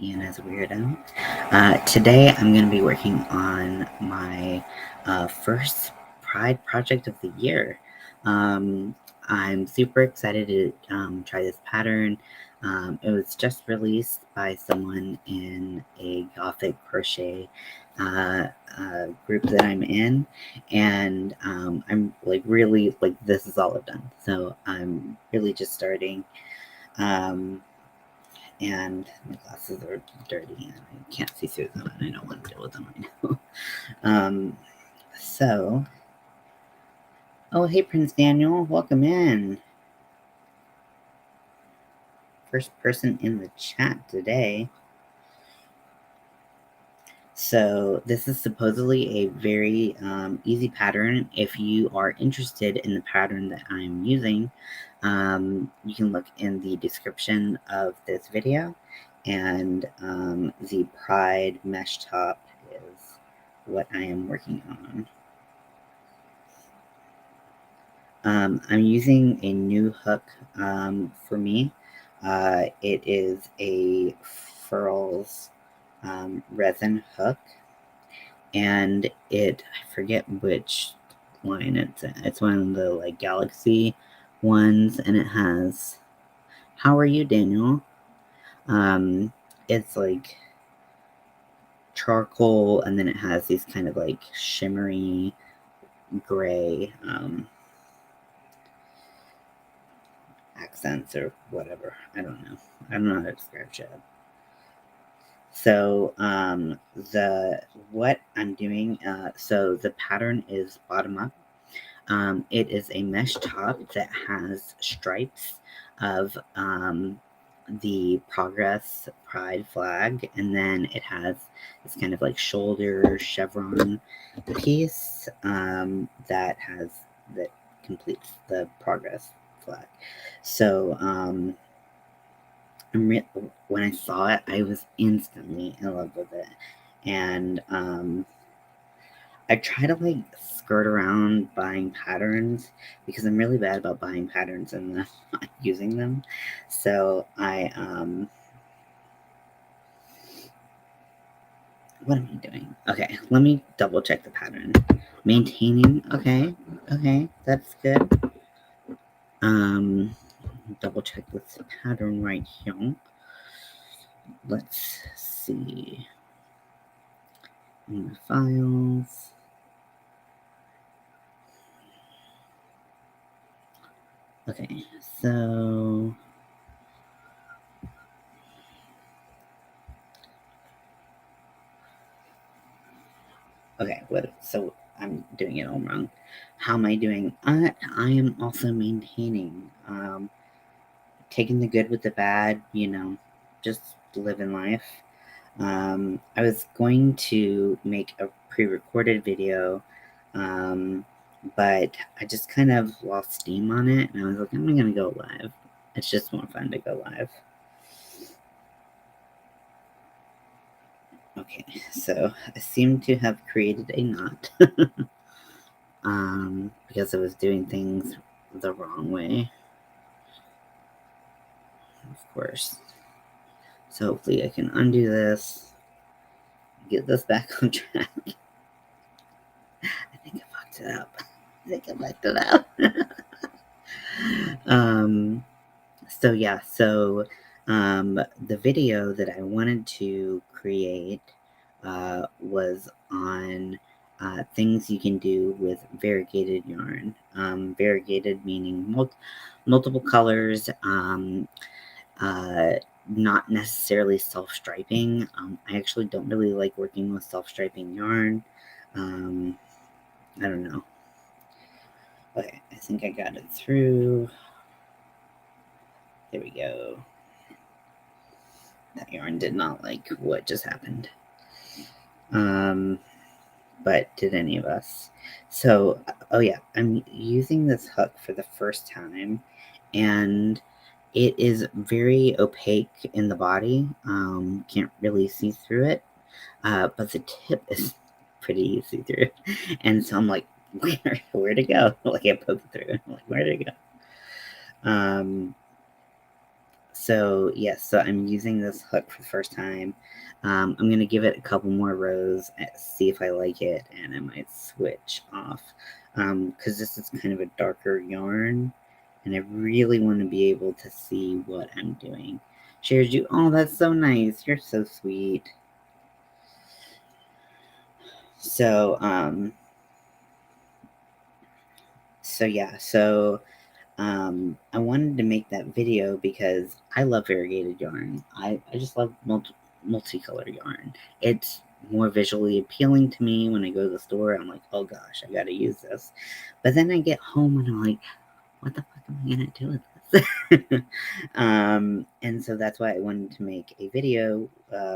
Ian as a Weirdo. Today I'm going to be working on my first Pride project of the year. Um, I'm super excited to try this pattern. It was just released by someone in a Gothic crochet uh, group that I'm in, and I'm really this is all I've done. So I'm really just starting. Um, and my glasses are dirty and I can't see through them and I don't want to deal with them right now. um, so, oh, hey, Prince Daniel, welcome in. First person in the chat today. So, this is supposedly a very easy pattern. If you are interested in the pattern that I'm using, you can look in the description of this video. And the Pride mesh top is what I am working on. I'm using a new hook for me. It is a Furls resin hook, and I forget which line it's in. It's one of the like Galaxy ones, and it has, how are you, Daniel? It's like charcoal, and then it has these kind of like shimmery gray accents or whatever. I don't know how to describe shit. So what I'm doing, so the pattern is bottom up. It is a mesh top that has stripes of the Progress Pride flag, and then it has this kind of like shoulder chevron piece that completes the Progress flag. So when I saw it, I was instantly in love with it, and I try to like skirt around buying patterns because I'm really bad about buying patterns and not using them. So what am I doing? Okay, let me double check the pattern. Maintaining. Okay, that's good. Double check this pattern right here. Let's see. In my files. Okay, so okay, so I'm doing it all wrong. How am I doing? I am also maintaining, taking the good with the bad, just living life. I was going to make a pre-recorded video, but I just kind of lost steam on it, and I was like, I'm gonna go live. It's just more fun to go live. Okay, so I seem to have created a knot because I was doing things the wrong way, of course. So hopefully I can undo this, get this back on track. I think I fucked it up. So yeah, the video that I wanted to create was on things you can do with variegated yarn. Variegated meaning multiple colors, not necessarily self-striping. I actually don't really like working with self-striping yarn. I don't know. Okay, I think I got it through. There we go. That yarn did not like what just happened. But did any of us? So, oh yeah, I'm using this hook for the first time, and it is very opaque in the body. Can't really see through it, but the tip is pretty easy through. And so I'm like, where to go? Like I poke through. I'm like, where to go? So yes, so I'm using this hook for the first time. I'm gonna give it a couple more rows, see if I like it, and I might switch off. Because this is kind of a darker yarn, and I really want to be able to see what I'm doing. Shares you. Oh, that's so nice. You're so sweet. So yeah, I wanted to make that video because I love variegated yarn. I just love multicolored yarn. It's more visually appealing to me. When I go to the store, I'm like, oh gosh, I gotta use this. But then I get home and I'm like, what the fuck am I gonna do with this? And so that's why I wanted to make a video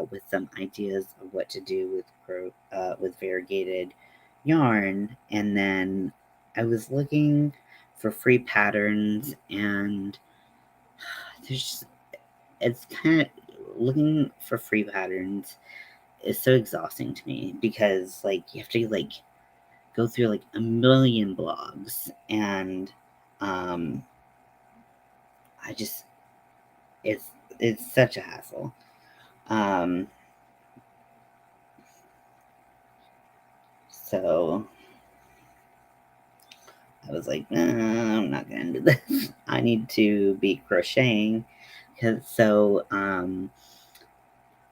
with some ideas of what to do with variegated yarn. And then I was looking for free patterns, and there's just, it's kind of, looking for free patterns is so exhausting to me because like you have to like go through like a million blogs, and um I just, it's it's such a hassle. Um so I was like, nah, I'm not gonna do this. I need to be crocheting because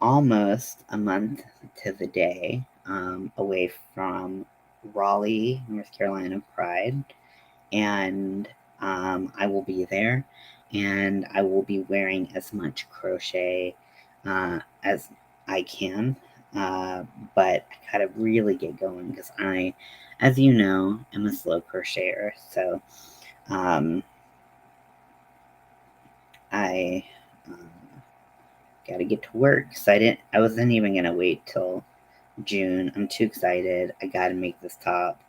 almost a month to the day away from Raleigh, North Carolina Pride, and I will be there, and I will be wearing as much crochet as I can. But I gotta really get going because I, as you know, am a slow crocheter. So um, I gotta get to work. So I wasn't even gonna wait till June. I'm too excited. I gotta make this top.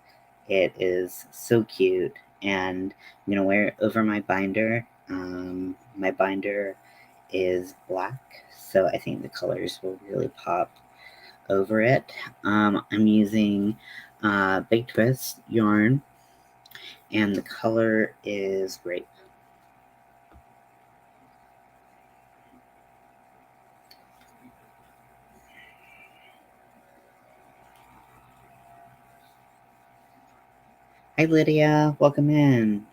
It is so cute, and I'm gonna wear it over my binder. My binder is black, so I think the colors will really pop over it. I'm using Big Twist yarn, and the color is grape. Hi, Lydia. Welcome in.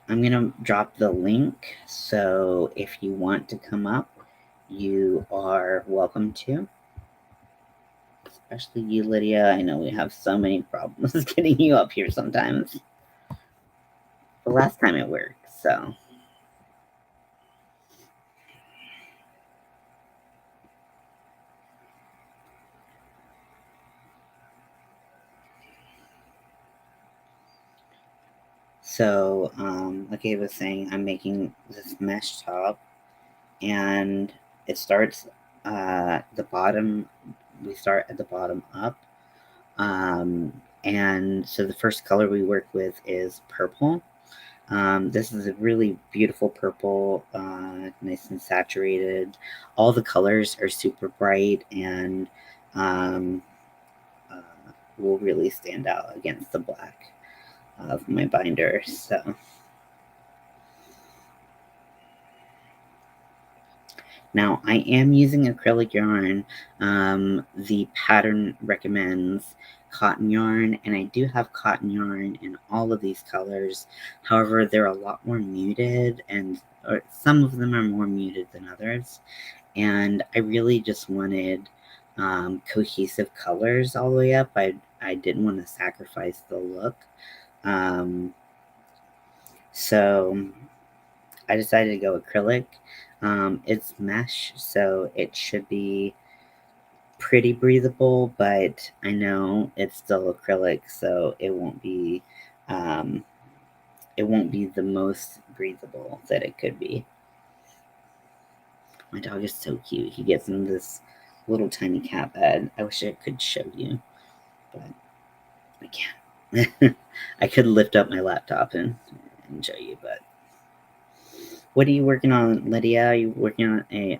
I'm going to drop the link, so if you want to come up, you are welcome to. Especially you, Lydia. I know we have so many problems getting you up here sometimes. The last time it worked, so. Like I was saying, I'm making this mesh top, and it starts the bottom. We start at the bottom up, and so the first color we work with is purple. This is a really beautiful purple, nice and saturated. All the colors are super bright, and um, uh, will really stand out against the black of my binder. So now I am using acrylic yarn. The pattern recommends cotton yarn, and I do have cotton yarn in all of these colors. However, they're a lot more muted, and or some of them are more muted than others. And I really just wanted cohesive colors all the way up. I didn't want to sacrifice the look. Um, so I decided to go acrylic. It's mesh, so it should be pretty breathable, but I know it's still acrylic, so um, it won't be the most breathable that it could be. My dog is so cute. He gets in this little tiny cat bed. I wish I could show you, but I can't. I could lift up my laptop and show you, but what are you working on, Lydia? Are you working on a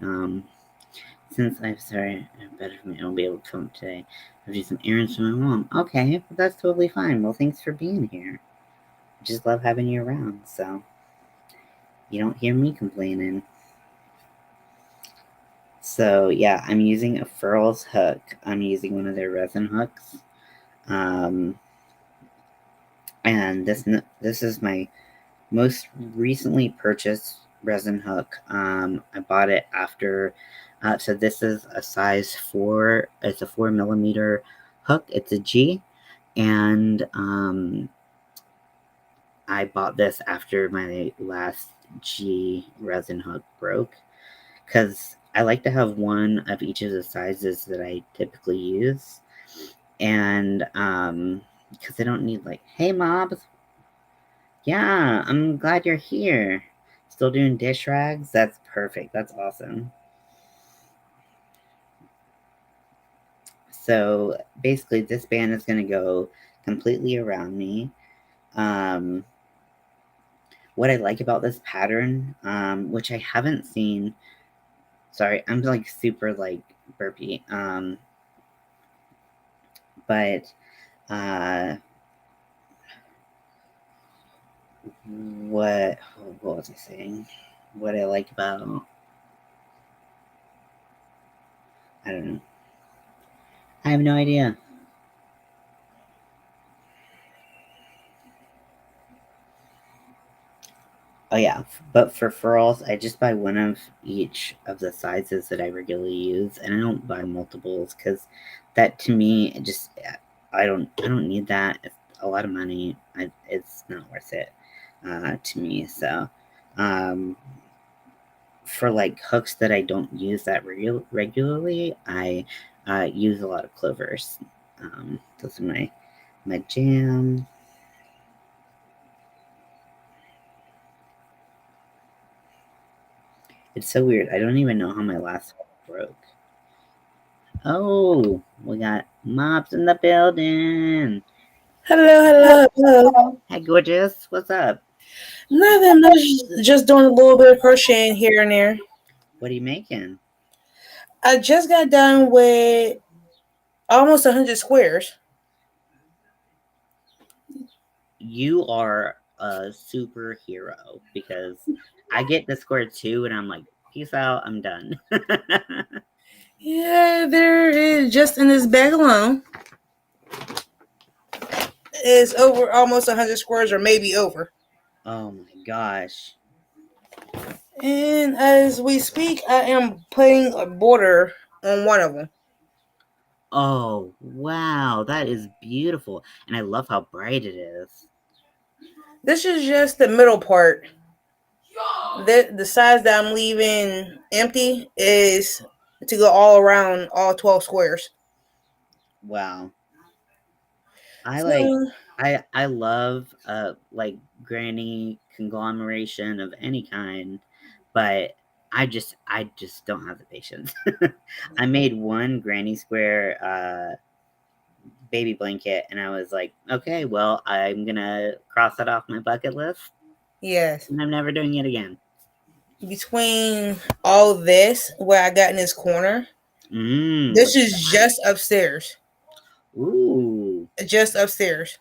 since I'm sorry, better for me, I won't be able to come today. I'll do some errands for my mom. Okay, but that's totally fine. Well, thanks for being here. just love having you around, so you don't hear me complaining. So yeah, I'm using a Furls hook. I'm using one of their resin hooks. Um, and this is my most recently purchased resin hook. I bought it after. So this is a size 4. It's a 4 millimeter hook. It's a G, and I bought this after my last G resin hook broke because I like to have one of each of the sizes that I typically use, and because I don't need like, hey mobs, yeah, I'm glad you're here. Still doing dish rags? That's perfect. That's awesome. So basically, this band is going to go completely around me. Um, what I like about this pattern, which I haven't seen, sorry, I'm like super like burpy. But uh, what what was I saying? What I like about, I don't know. I have no idea. Oh yeah, but for furls, I just buy one of each of the sizes that I regularly use, and I don't buy multiples because that to me it just I don't need that. It's a lot of money. It's not worth it to me. So um, for like hooks that I don't use that regularly, I use a lot of clovers. Those are my jam. It's so weird. I don't even know how my last one broke. Oh, we got mops in the building. Hello, hello, hello. Hey, gorgeous. What's up? Nothing much, just doing a little bit of crocheting here and there. What are you making? I just got done with almost 100 squares. You are a superhero because I get to square 2 and I'm like, peace out. I'm done. Yeah, there is, just in this bag alone, is over almost 100 squares or maybe over. Oh my gosh. And as we speak, I am putting a border on one of them. Oh, wow. That is beautiful. And I love how bright it is. This is just the middle part. The size that I'm leaving empty is to go all around all 12 squares. Wow. I like So I love like granny conglomeration of any kind, but I just don't have the patience. I made one granny square baby blanket and I was like, okay, well, I'm gonna cross that off my bucket list yes, and I'm never doing it again. between all this, where I got in this corner, Look this at is that. just upstairs. Ooh. Just upstairs.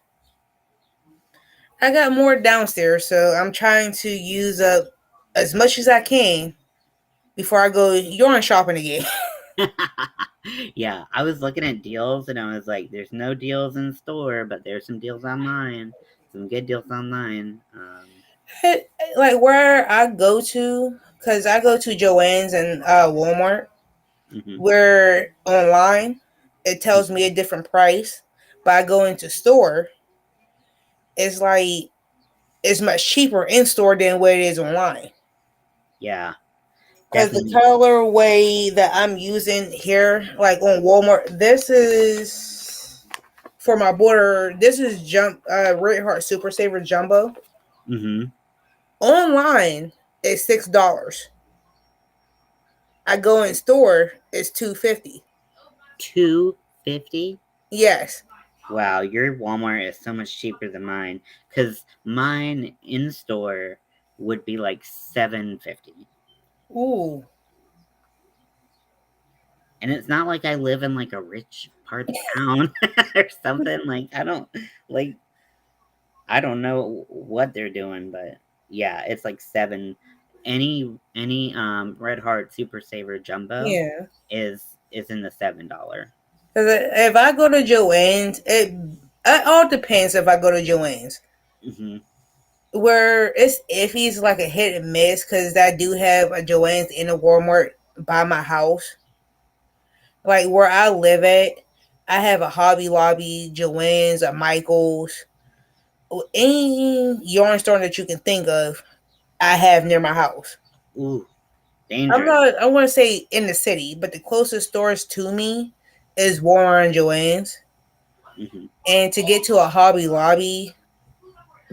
I got more downstairs, so I'm trying to use up as much as I can before I go yarn shopping again. Yeah, I was looking at deals and I was like, there's no deals in store, but there's some deals online. Some good deals online. Like where I go to, because I go to Joann's and Walmart, Mhm. where online it tells me a different price, but I go into store, it's like it's much cheaper in store than what it is online. Yeah, Because the definitely. colorway that I'm using here, like on Walmart, this is for my border. This is Red Heart Super Saver Jumbo. Mhm. Online, it's $6. I go in store, it's $2.50. 250. Yes. Wow, your Walmart is so much cheaper than mine. Cause mine in store would be like 750. Ooh. And it's not like I live in like a rich part of town or something. Like I don't like I don't know what they're doing, but yeah, it's like 7. Any Red Heart Super Saver Jumbo Yeah. is in the $7. 'Cause if I go to Joann's, it all depends if I go to Joann's. Hmm. Where it's iffy, it's like a hit and miss because I do have a Joann's and a Walmart by my house. Like where I live at, I have a Hobby Lobby, Joann's, a Michaels, any yarn store that you can think of. I have near my house. Ooh, I'm dangerous. not. I want to say in the city, but the closest stores to me is Walmart and Joann's. Hmm. And to get to a Hobby Lobby,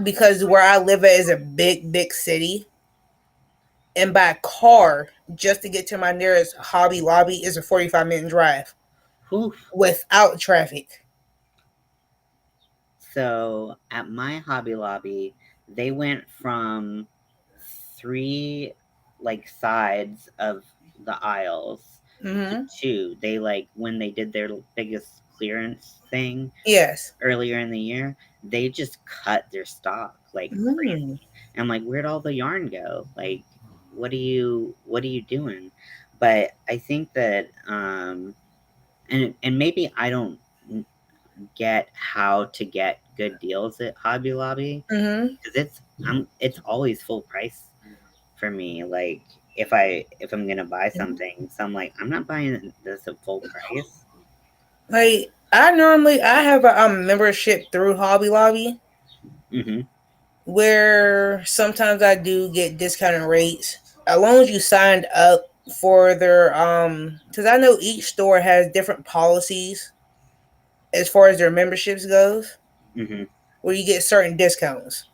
because where I live at is a big, big city, and by car just to get to my nearest Hobby Lobby is a 45-minute drive Whew. without traffic. So at my Hobby Lobby, they went from 3 like sides of the aisles to Mm-hmm. 2. They like when they did their biggest clearance thing Yes. earlier in the year, they just cut their stock like crazy. Mm. And I'm like, where'd all the yarn go? Like, what are you doing? But I think that and maybe I don't get how to get good deals at Hobby Lobby Mm-hmm. because it's always full price for me. Like if I'm gonna buy something, so I'm like I'm not buying this at full price. Like I have a membership through Hobby Lobby Hmm. where sometimes I do get discounted rates as long as you signed up for their because I know each store has different policies as far as their memberships goes Hmm. where you get certain discounts.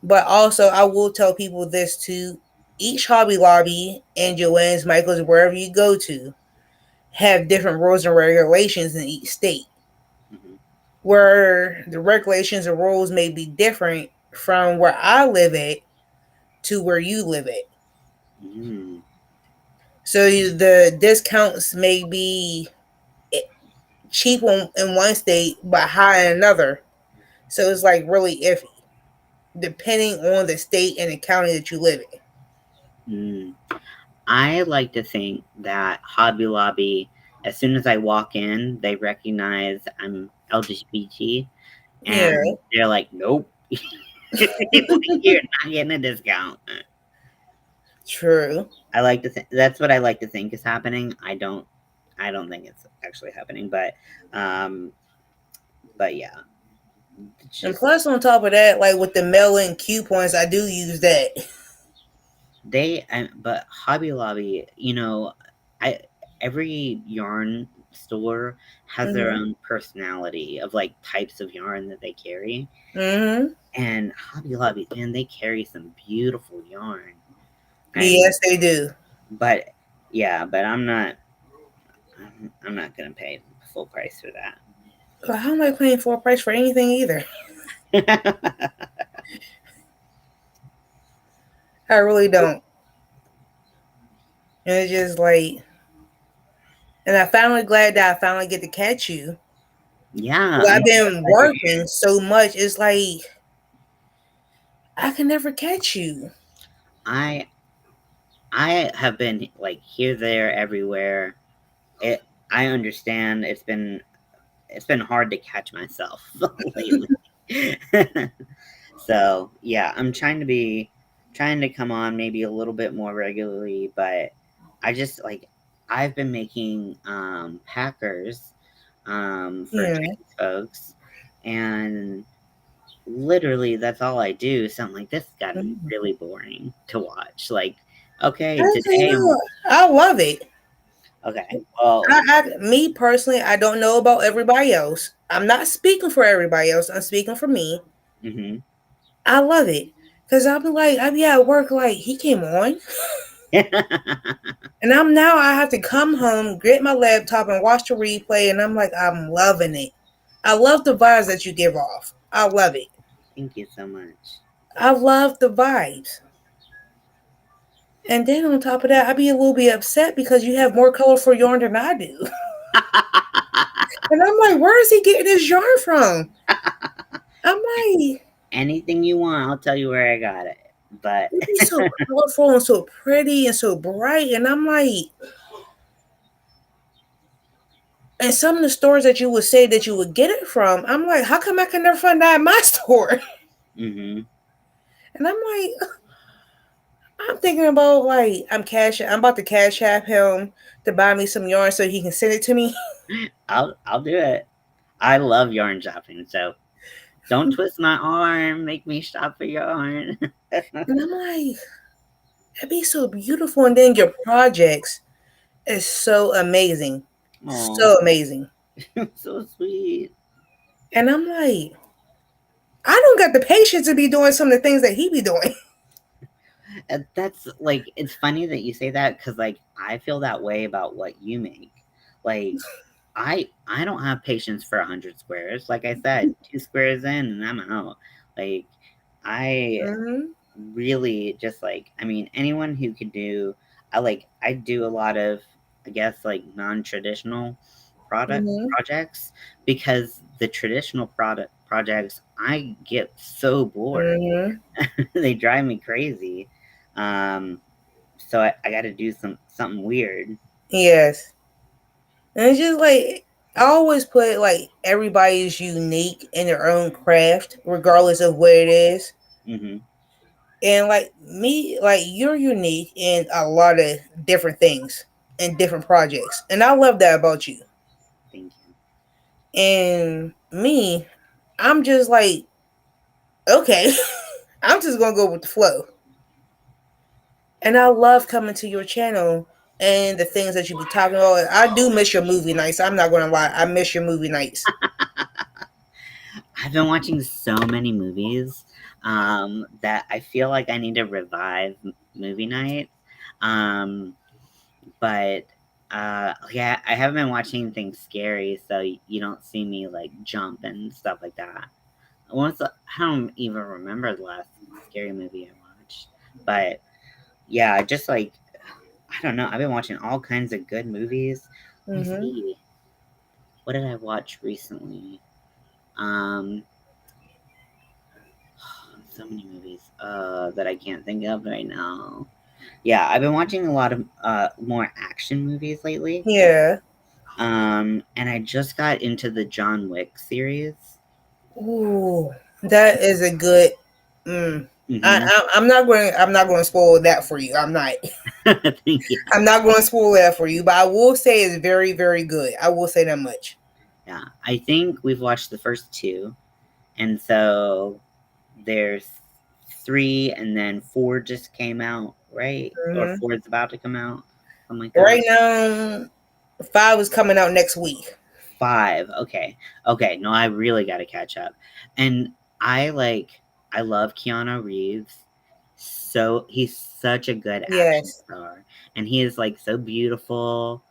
But also I will tell people this too. Each Hobby Lobby and Joann's, Michael's, wherever you go to, have different rules and regulations in each state. Hmm. Where the regulations and rules may be different from where I live at to where you live at. Mm. So the discounts may be cheap in one state but high in another. So it's like really iffy depending on the state and the county that you live in. Mm. I like to think that Hobby Lobby, as soon as I walk in, they recognize I'm LGBT, Yeah. and they're like, "Nope, you're not getting a discount." True. I like to think that's what I like to think is happening. I don't think it's actually happening, um, but yeah, it's And just plus, on top of that, like with the mail-in coupons, I do use that. but Hobby Lobby, I every yarn store has their Mm-hmm. own personality of like types of yarn that they carry. Mm-hmm. And Hobby Lobby, man, they carry some beautiful yarn. And Yes, they do. but yeah, but I'm not gonna pay full price for But how am I paying full price for anything either? that. I really don't. And it's just like, and I'm finally glad that I finally get to catch you. Yeah, Well, I'm I've so been glad you're here. working so much. It's like I can never catch you. I I have been like here, there, everywhere. It I understand it's been hard to catch myself lately. So yeah, I'm trying to come on maybe a little bit more regularly, but I just like I've been making packers for Yeah. Chinese folks, and literally that's all I do. So I'm like, this has gotten Mhm. really boring to watch. Like, okay, Actually, today I'm no, I love it. okay. Well, Me personally, I don't know about everybody else. I'm not speaking for everybody else. I'm speaking for me. hmm. I love it because I'll be at work like he came on, and I have to come home, get my laptop, and watch the replay, and I'm like I'm loving it. I love the vibes that you give off. I love it. Thank you so much. I love the vibes. And then on top of that, I'd be a little bit upset because you have more colorful yarn than I do. And I'm like, where is he getting his yarn from? I'm like, anything you want, I'll tell you where I got it. But It'd be so colorful and so pretty and so bright. And I'm like, and some of the stores that you would say that you would get it from, I'm like, how come I can never find that at my store? hmm And I'm like, I'm thinking about like I'm about to cash app him to buy me some yarn so he can send it to me. I'll do it. I love yarn shopping, so don't twist my arm, make me shop for yarn. And I'm like, it'd be so beautiful. And then your projects is so amazing. Oh, So amazing. so sweet. And I'm like, I don't got the patience to be doing some of the things that he be doing. That's like it's funny that you say that because like I feel that way about what you make. Like I don't have patience for 100 squares. Like I said, 2 squares in and I'm out. Like I Mm-hmm. really just like I mean anyone who could do I do a lot of I guess like non-traditional product Mm-hmm. projects because the traditional product projects I get so bored. Mm-hmm. They drive me crazy. Um so I got to do something weird. Yes. And it's just like I always put like everybody's unique in their own craft, regardless of what it is. Mhm. And like me, like you're unique in a lot of different things and different projects. And I love that about you. Thank you. And me, I'm just like, okay, I'm just gonna go with the flow. And I love coming to your channel and the things that you be talking about. I do miss your movie nights. I'm not gonna lie, I miss your movie nights. I've been watching so many movies that I feel like I need to revive movie night. Um, but yeah, I haven't been watching anything scary, so you don't see me like jump and stuff like that. I don't even remember the last scary movie I watched, but yeah, just like I don't know. I've been watching all kinds of good movies. Let me Mm-hmm. see. What did I watch recently? Um, so many movies that I can't think of right now. Yeah, I've been watching a lot of more action movies lately. Yeah. And I just got into the John Wick series. Ooh, that is a good. Mm. Mm-hmm. I'm not going. I'm not going to spoil that for you. I'm not. Thank you. I'm not going to spoil that for you. But I will say it's very, very good. I will say that much. Yeah, I think we've watched the first two, and so there's three, and then four just came out, right? Or Hmm. four is about to come out, something like that. Right now, 5 is coming out next week. Five. Okay. Okay. No, I really got to catch up. And I like, I love Keanu Reeves. So he's such a good action Yes. star. And he is like so beautiful.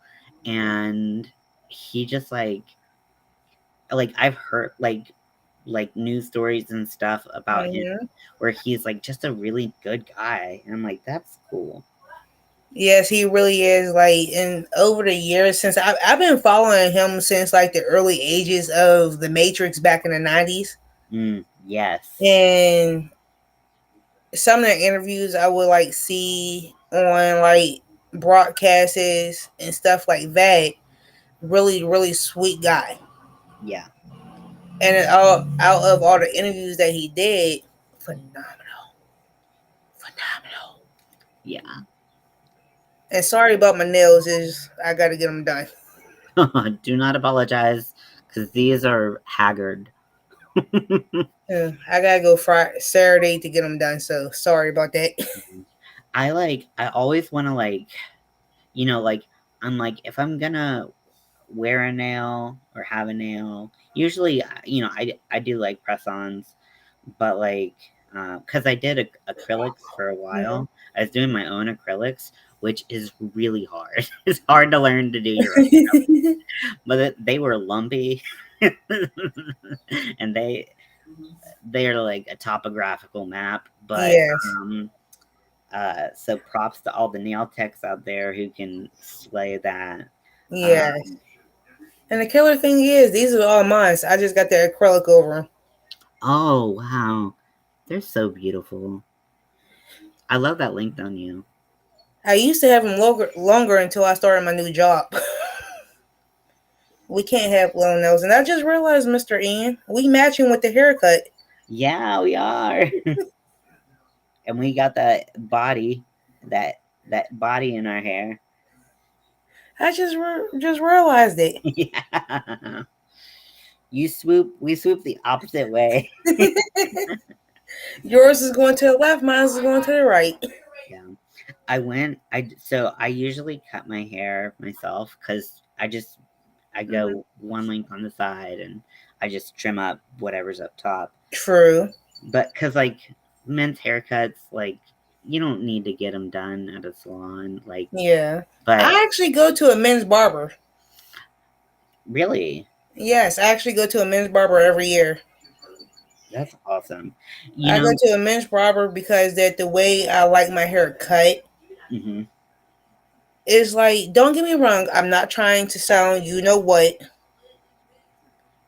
And he just like I've heard like news stories and stuff about him Hmm. where he's like just a really good guy. And I'm like, that's cool. Yes, he really is. Like, and over the years, since I've been following him since like the early ages of the Matrix back in the 90s. Yes. And some of the interviews I would like see on like broadcasts and stuff like that. Really, really sweet guy. Yeah. And out of all the interviews that he did, phenomenal, phenomenal. Yeah. And sorry about my nails, is I got to get them done. Do not apologize because these are haggard. I gotta go Friday, Saturday to get them done. So sorry about that. I always want to like I'm like if I'm gonna wear a nail or have a nail, usually I do like press-ons, but like because I did acrylics for a Mhm. while. I was doing my own acrylics, which is really hard. It's hard to learn to do your own, but they were lumpy, and they're like a topographical map, but Yes, so props to all the nail techs out there who can slay that. yes. Um, And the killer thing is, these are all mine. So I just got the acrylic over them. oh wow, They're so beautiful. I love that length on you. I used to have them longer until I started my new job. We can't have long nails. And I just realized, Mr. Ian, we matching with the haircut. Yeah, we are. And we got that body, that body in our hair. I just realized it. Yeah. We swoop the opposite way. Yours is going to the left, mine is going to the right. Yeah. I usually cut my hair myself because I go one length on the side and I just trim up whatever's up top. True. But because like men's haircuts, like you don't need to get them done at a salon, like. Yeah. But I actually go to a men's barber. really, Yes, I actually go to a men's barber every year. that's awesome. You I go know, to a men's barber because that the way I like my hair cut hmm is like, don't get me wrong, I'm not trying to sound you know what.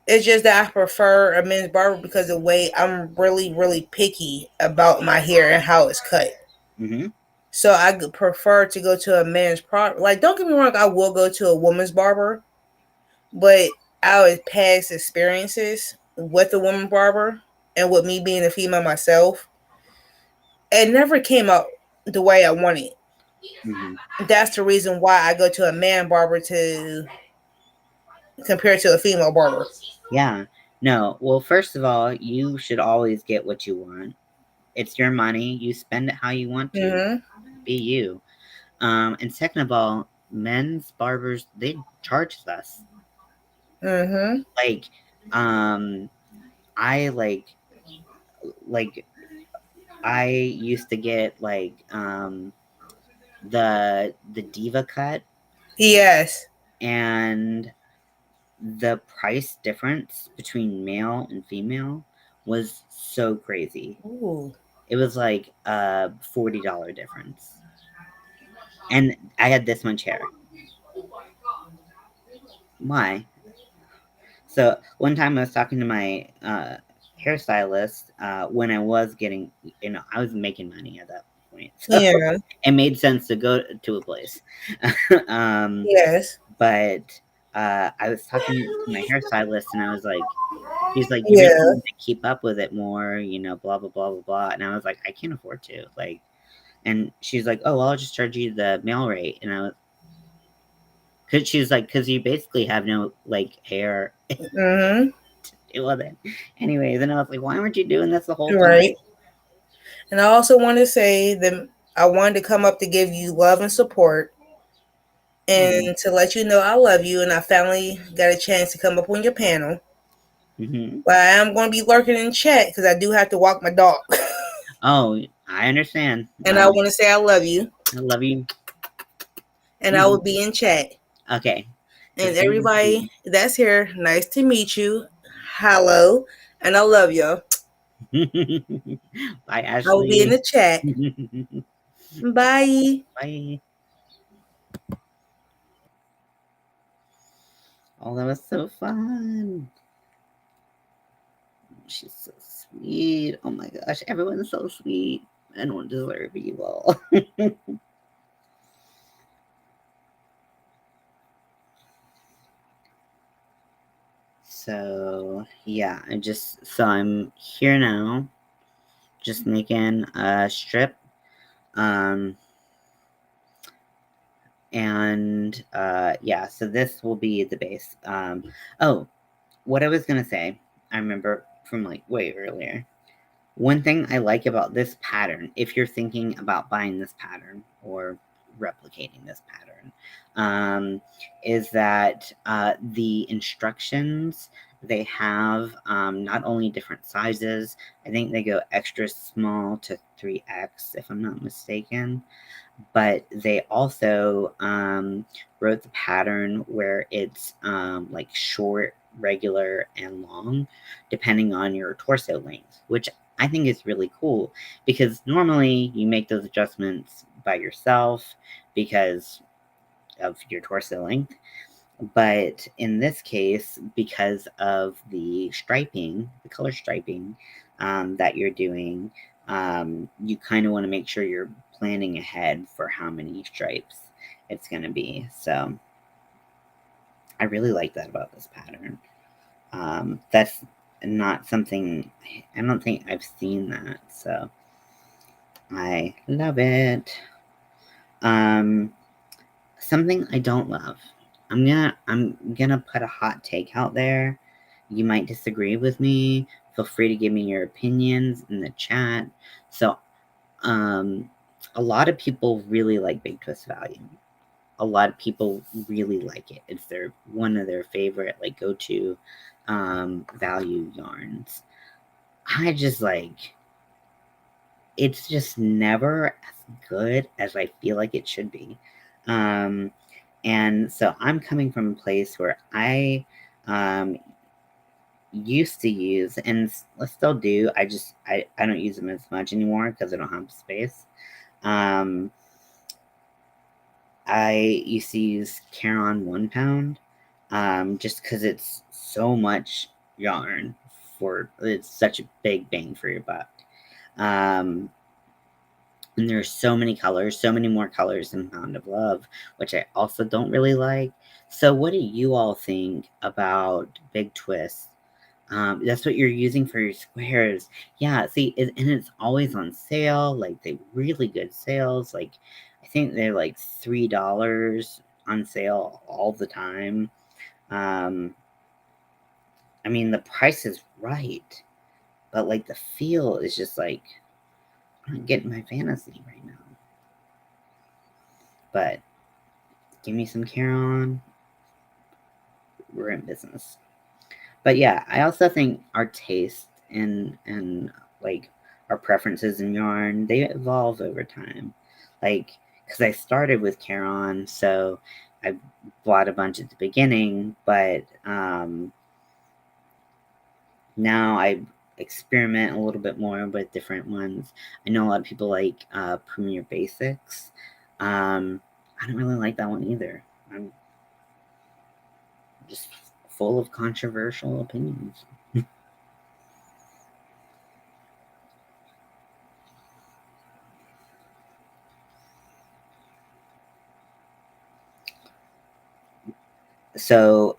It's just that I prefer a men's barber because of the way I'm really, really picky about my hair and how it's cut. hmm So I prefer to go to a men's barber. Like, don't get me wrong, I will go to a woman's barber, but out of past experiences with a woman barber and with me being a female myself, it never came out the way I wanted. hmm That's the reason why I go to a man barber to compare to a female barber. yeah. No, well, first of all, you should always get what you want. It's your money. You spend it how you want to. Mm-hmm. Be you. And second of all, men's barbers they charge us. Mm-hmm. Like, I like I used to get the diva cut, Yes. and the price difference between male and female was so crazy. Ooh. It was like a $40 difference. And I had this much hair. Why? So one time I was talking to my hairstylist when I was getting, I was making money at that point. So Yeah. it made sense to go to a place. um, Yes. but I was talking to my hairstylist and I was like, she's like, you really Yeah. need to keep up with it more, blah, blah, blah, blah, blah. And I was like, I can't afford to. Like, and she's like, oh, well, I'll just charge you the mail rate. And I was, because she's like, because you basically have no, like, hair. Mm-hmm. It wasn't. Anyways, and I was like, why weren't you doing this the whole time? Right. And I also want to say that I wanted to come up to give you love and support Mm-hmm. and to let you know I love you. And I finally got a chance to come up on your panel. Mm-hmm. But I am going to be lurking in chat because I do have to walk my dog. Oh, I understand. And I want to say I love you. I love you. And I will be in chat. Okay. And Just say everybody that's here, nice to meet you. Hello. And I love you. Bye, I will be in Ashley. the chat. Bye. Bye. Oh, that was so fun. She's so sweet. Oh my gosh, everyone's so sweet. I don't deserve evil. So yeah, I'm here now, just making a strip. Um and yeah, so this will be the base. Oh, what I was gonna say, I remember from like way earlier. One thing I like about this pattern, if you're thinking about buying this pattern or replicating this pattern, is that the instructions they have not only different sizes, I think they go extra small to 3X, if I'm not mistaken, but they also wrote the pattern where it's like short, regular, and long, depending on your torso length, which I think is really cool because normally you make those adjustments by yourself because of your torso length. But in this case, because of the striping, the color striping, that you're doing, you kind of want to make sure you're planning ahead for how many stripes it's going to be. So I really like that about this pattern. That's not something, I don't think I've seen that, so I love it. Something I don't love. I'm gonna put a hot take out there. You might disagree with me. Feel free to give me your opinions in the chat. So, a lot of people really like Big Twist Value. A lot of people really like it. It's one of their favorite like go-to value yarns. I just like it's just never as good as I feel like it should be. Um, and so I'm coming from a place where I um, used to use and still do. I don't use them as much anymore because I don't have space. Um, I used to use Caron 1 pound just because it's so much yarn for it's such a big bang for your buck. Um, and there's so many colors, so many more colors than Pound of Love, which I also don't really like. So, what do you all think about Big Twist? That's what you're using for your squares. Yeah, see, and it's always on sale. Like they really good sales. Like I think they're like $3 on sale all the time. Um, I mean, the price is right, but like the feel is just like I'm not getting my fantasy right now. But give me some Caron. We're in business. But yeah, I also think our taste and like our preferences in yarn, they evolve over time. Like, because I started with Caron, so I bought a bunch at the beginning, but now I experiment a little bit more with different ones. I know a lot of people like Premier Basics. I don't really like that one either. I'm just full of controversial opinions. So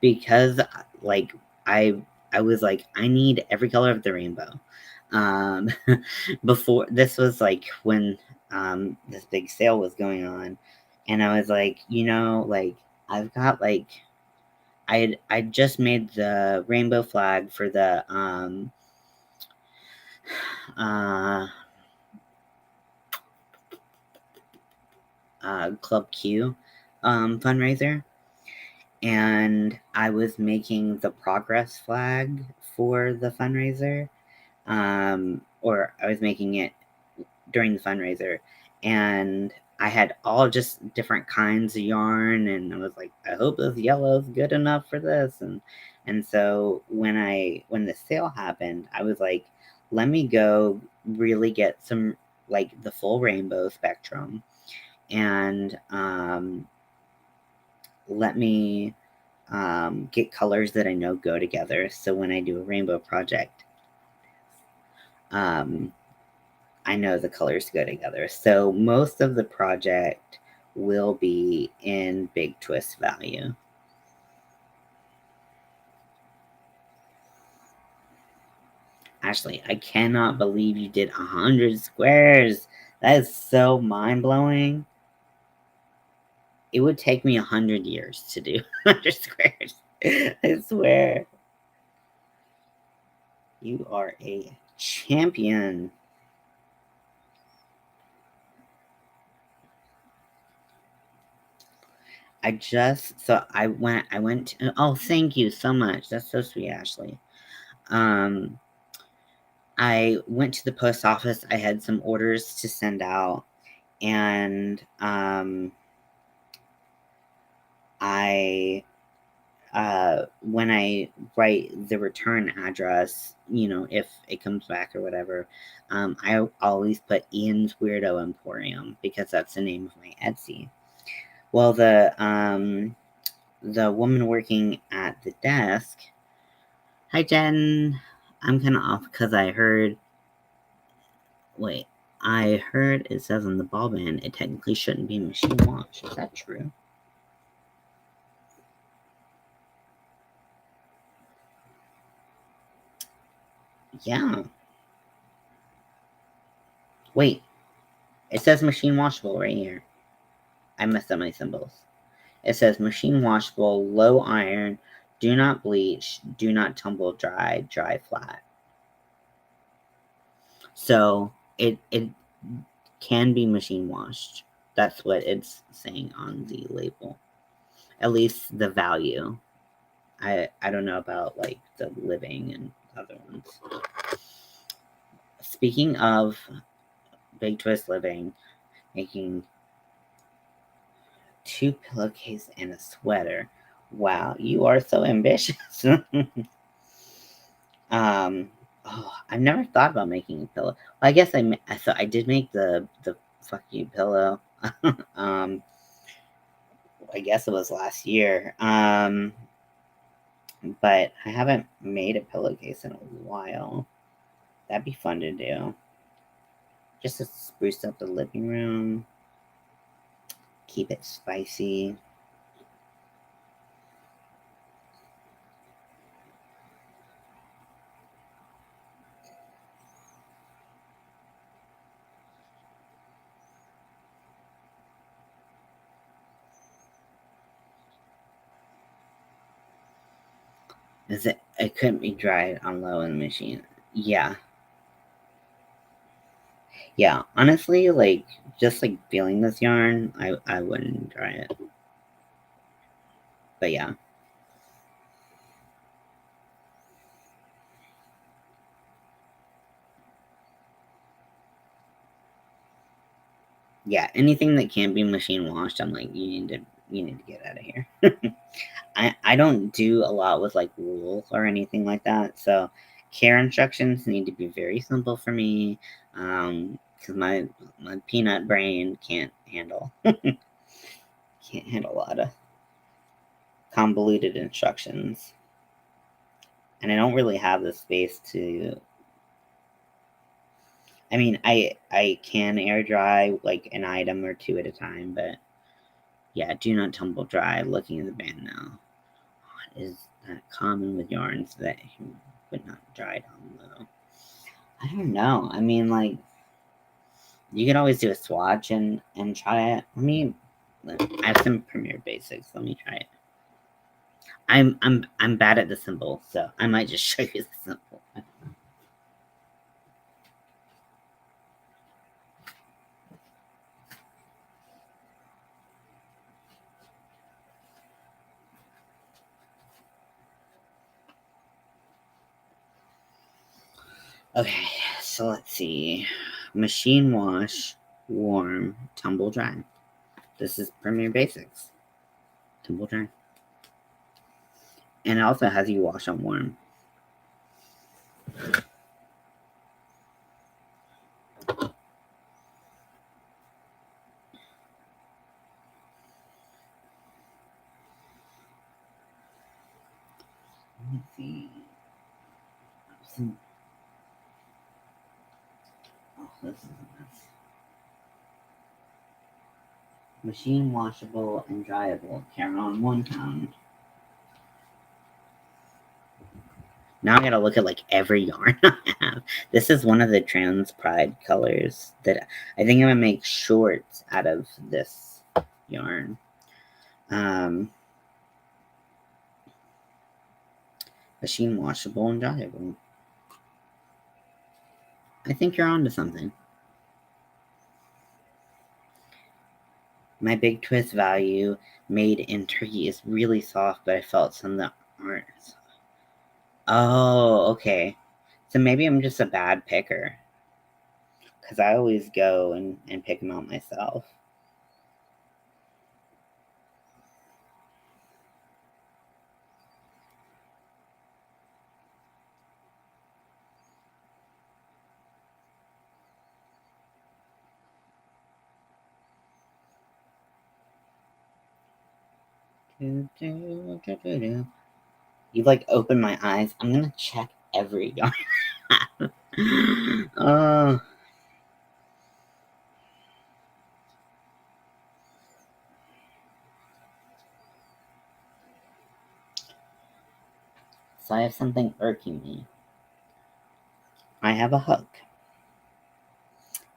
because like I I was like I need every color of the rainbow. Um before this was like when this big sale was going on, and I was like, like I've got like I just made the rainbow flag for the uh Club Q fundraiser, and I was making the progress flag for the fundraiser, or I was making it during the fundraiser, and I had all just different kinds of yarn, and I was like, I hope this yellow is good enough for this, and so when the sale happened, I was like, let me go really get some like the full rainbow spectrum, and let me get colors that I know go together. So when I do a rainbow project, um, I know the colors go together. So most of the project will be in Big Twist Value. Ashley, I cannot believe you did 100 squares. That is so mind blowing. It would take me 100 years to do 100 squares. I swear. You are a champion. I went to, oh, thank you so much. That's so sweet, Ashley. Um, I went to the post office. I had some orders to send out, and I when I write the return address, if it comes back or whatever, I always put Ian's Weirdo Emporium because that's the name of my Etsy. Well, the woman working at the desk, hi Jen. I'm kind of off because I heard. Wait, I heard it says on the ball band it technically shouldn't be machine washed. Is that true? Yeah. Wait, it says machine washable right here. I messed up my symbols. It says machine washable, low iron, do not bleach, do not tumble dry, dry flat. So it can be machine washed. That's what it's saying on the label. At least the value. I don't know about like the living and other ones. Speaking of Big Twist Living, making 2 pillowcases and a sweater. Wow, you are so ambitious. I've never thought about making a pillow. Well, I guess I thought I did make the fuck you pillow. um, I guess it was last year. But I haven't made a pillowcase in a while. That'd be fun to do. Just to spruce up the living room, keep it spicy. Is it? It couldn't be dried on low in the machine. Yeah, yeah. Honestly, like just like feeling this yarn, I wouldn't dry it. But yeah. Yeah, anything that can't be machine washed, I'm like, you need to get out of here. I don't do a lot with like wool or anything like that, so care instructions need to be very simple for me, because my peanut brain can't handle a lot of convoluted instructions, and I don't really have the space to. I mean, I can air dry like an item or two at a time, but yeah, do not tumble dry. Looking at the band now, what is that common with yarns that you would not dry down low? I don't know. I mean, like you could always do a swatch and try it. I have some Premiere Basics. Let me try it. I'm bad at the symbol, so I might just show you the symbol. Okay, so let's see. Machine wash, warm, tumble dry. This is Premiere Basics. Tumble dry. And it also has you wash on warm. Let me see. Oh, this is a mess. Machine washable and dryable. Carry on 1 pound. Now I gotta look at like every yarn I have. This is one of the Trans Pride colors that I think I'm gonna make shorts out of this yarn. Machine washable and dryable. I think you're onto something. My Big Twist value made in Turkey is really soft, but I felt some that aren't. Oh, okay. So maybe I'm just a bad picker. Because I always go and pick them out myself. You like open my eyes. I'm gonna check every yarn. Oh, so I have something irking me. I have a hook.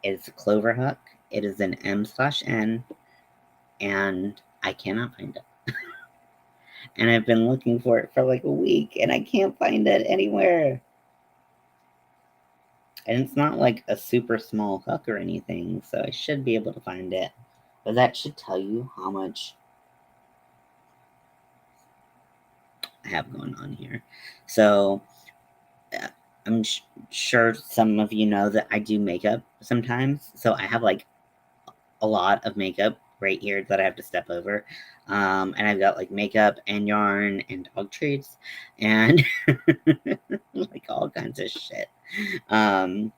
It's a clover hook. It is an M/N, and I cannot find it. And I've been looking for it for like a week, and I can't find it anywhere. And it's not like a super small hook or anything, so I should be able to find it. But that should tell you how much I have going on here. So uh, I'm sure some of you know that I do makeup sometimes. So I have like a lot of makeup right here that I have to step over. And I've got like makeup and yarn and dog treats and like all kinds of shit um,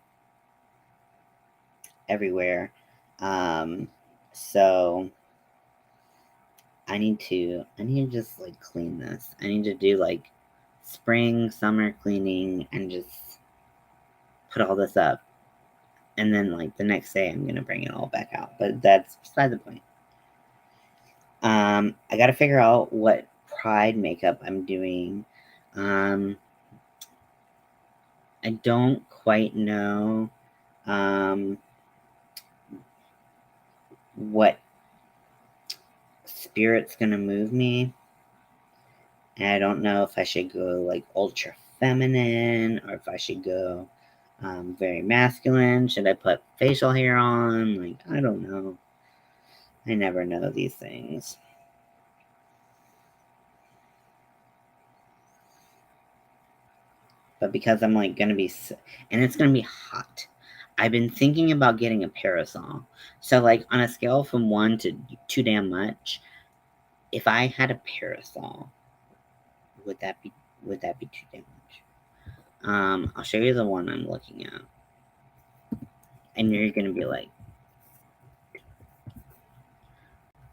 everywhere. Um, so I need to just like clean this. I need to do like spring, summer cleaning and just put all this up. And then like the next day I'm gonna bring it all back out. But that's beside the point. I gotta figure out what pride makeup I'm doing. Um, I don't quite know um, what spirit's gonna move me. And I don't know if I should go like ultra feminine or if I should go very masculine. Should I put facial hair on? Like, I don't know. I never know these things. But because I'm like gonna be, and it's gonna be hot. I've been thinking about getting a parasol. So like on a scale from 1 to too damn much, if I had a parasol, would that be too damn much? I'll show you the one I'm looking at, and you're gonna be like,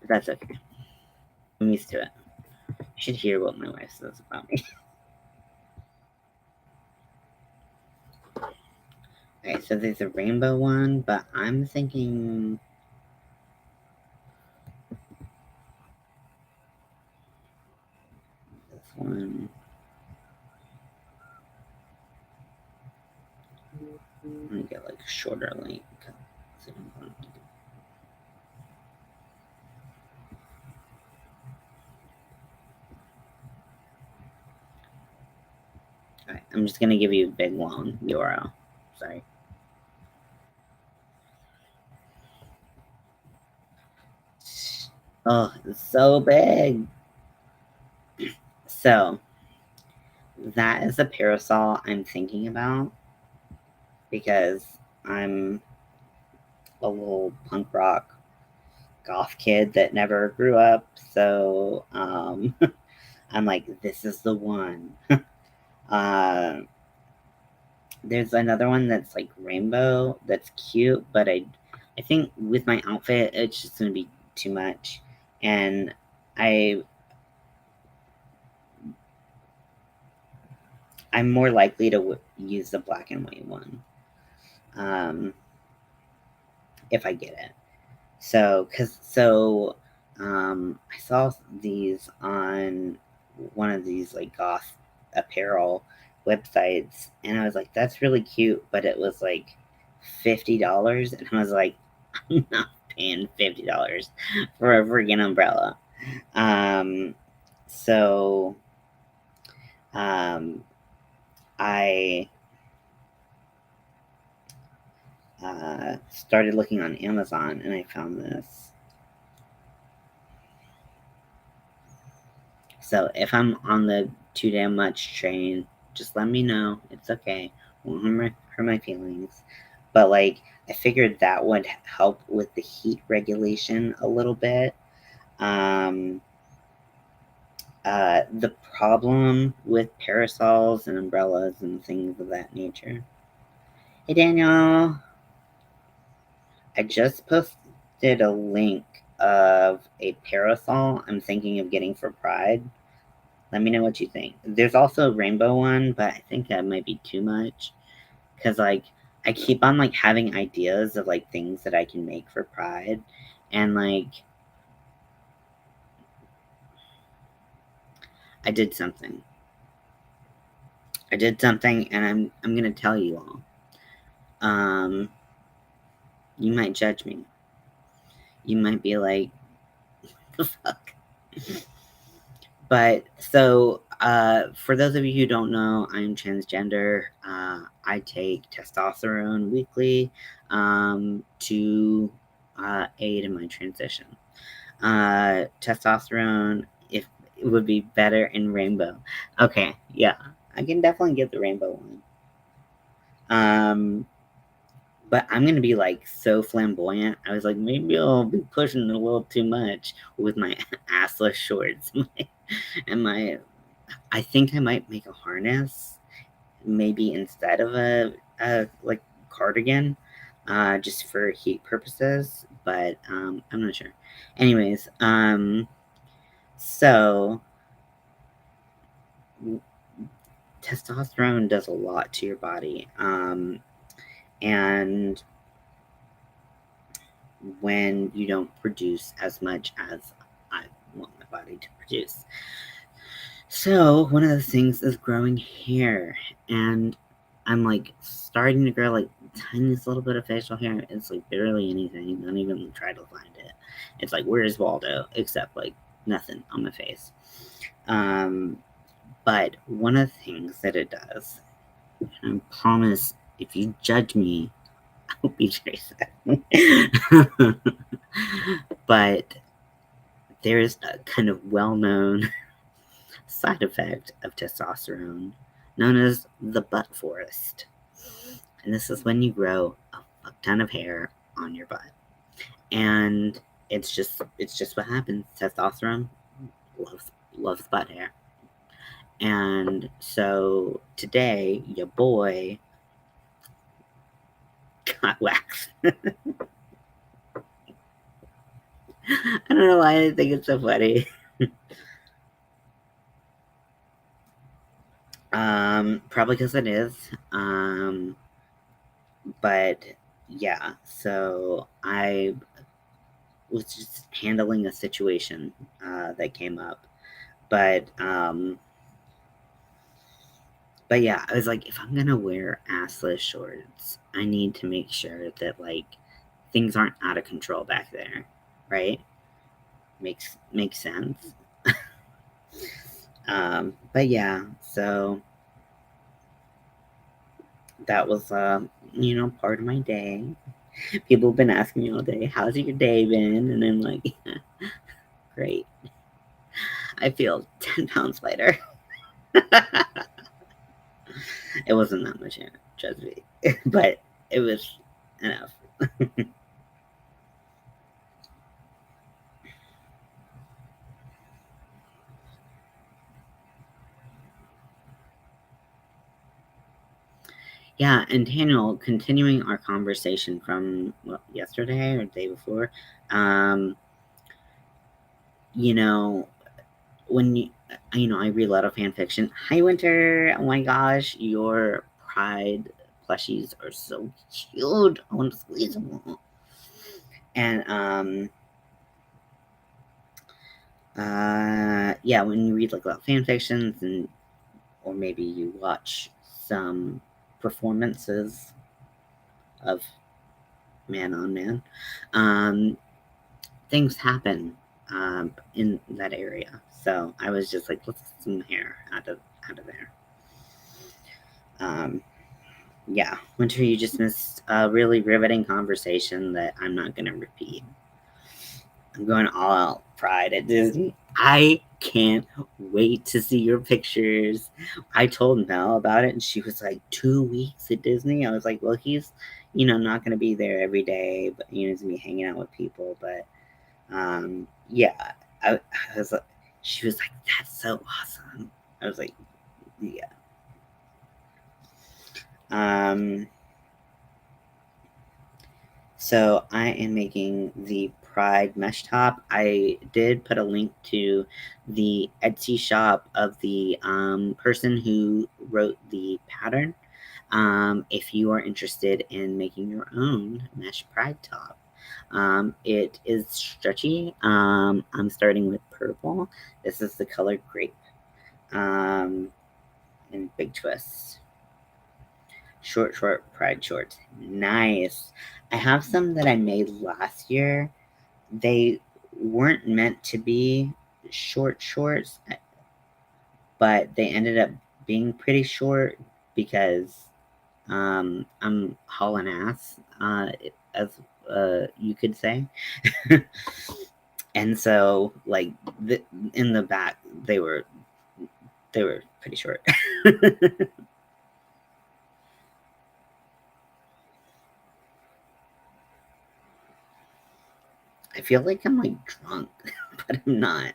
that's okay. I'm used to it. You should hear what my wife says about me. Okay, so there's a rainbow one, but I'm thinking this one. Let me get like a shorter link. Alright, I'm just gonna give you a big long URL. Sorry. Oh, it's so big. So that is a parasol I'm thinking about because I'm a little punk rock goth kid that never grew up. So I'm like, this is the one. uh, there's another one that's like rainbow that's cute, but I think with my outfit it's just gonna be too much, and I I'm more likely to use the black and white one um, if I get it. I saw these on one of these like goth apparel websites, and I was like, "That's really cute," but it was like $50, and I was like, "I'm not paying $50 for a freaking umbrella." Um, so um, I started looking on Amazon, and I found this. So if I'm on the too damn much train, just let me know. It's okay. Won't hurt my feelings. But like, I figured that would help with the heat regulation a little bit. Um, the problem with parasols and umbrellas and things of that nature. Hey Daniel, I just posted a link of a parasol I'm thinking of getting for Pride. Let me know what you think. There's also a rainbow one, but I think that might be too much. because like I keep on like having ideas of like things that I can make for Pride, and like I did something. And I'm gonna tell you all. You might judge me. You might be like, the fuck. But so, for those of you who don't know, I'm transgender. I take testosterone weekly to aid in my transition. Testosterone, if it would be better in rainbow. Okay, yeah, I can definitely get the rainbow one. But I'm gonna be like so flamboyant. I was like, maybe I'll be pushing it a little too much with my assless shorts and my. I think I might make a harness, maybe instead of a like cardigan, just for heat purposes. But I'm not sure. Anyways, so testosterone does a lot to your body, and when you don't produce as much as I want my body to produce. So one of the things is growing hair, and I'm like starting to grow like tiniest little bit of facial hair. It's like barely anything. Don't even try to find it. It's like where's Waldo? Except like nothing on my face. But one of the things that it does, and I promise if you judge me, I'll be very sad. But there's a kind of well-known side effect of testosterone known as the butt forest. And this is when you grow a fuck ton of hair on your butt. And it's just what happens. Testosterone loves butt hair. And so today your boy got waxed. I don't know why I think it's so funny. Probably because it is. But yeah, so I was just handling a situation that came up. But yeah, I was like, if I'm gonna wear assless shorts, I need to make sure that like things aren't out of control back there, right? Makes sense. But yeah, so that was part of my day. People have been asking me all day, how's your day been? And I'm like, great. I feel 10 pounds lighter. It wasn't that much hair, trust me. But it was enough. Yeah, and Daniel, continuing our conversation from yesterday or the day before, um, you know, when I read a lot of fan fiction. Hi, Winter. Oh my gosh, your Pride plushies are so cute. I want to squeeze them all. And yeah, when you read like a lot of fan fictions, and or maybe you watch some performances of man on man, things happen in that area. So I was just like, let's get some hair out of there. Yeah, Winter, you just missed a really riveting conversation that I'm not going to repeat. I'm going all out Pride at Disney. I can't wait to see your pictures. I told Mel about it, and she was like, 2 weeks at Disney. I was like, well, he's, not going to be there every day, but he's going to be hanging out with people. But yeah, I was like, she was like, that's so awesome. I was like, yeah. So I am making the Pride mesh top. I did put a link to the Etsy shop of the person who wrote the pattern. if you are interested in making your own mesh pride top. It is stretchy. I'm starting with purple. This is the color grape. And big twist. Short pride shorts. Nice. I have some that I made last year. They weren't meant to be shorts, but they ended up being pretty short because I'm hauling ass, as you could say. And so, like, in the back, they were pretty short. I feel like I'm like drunk, but I'm not.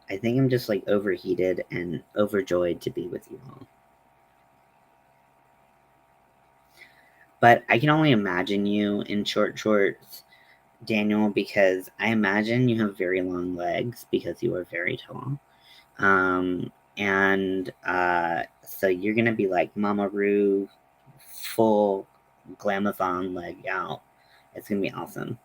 I think I'm just like overheated and overjoyed to be with you all. But I can only imagine you in short shorts, Daniel, because I imagine you have very long legs because you are very tall. And so you're gonna be like Mama Ru, full glamazon leg out. It's gonna be awesome.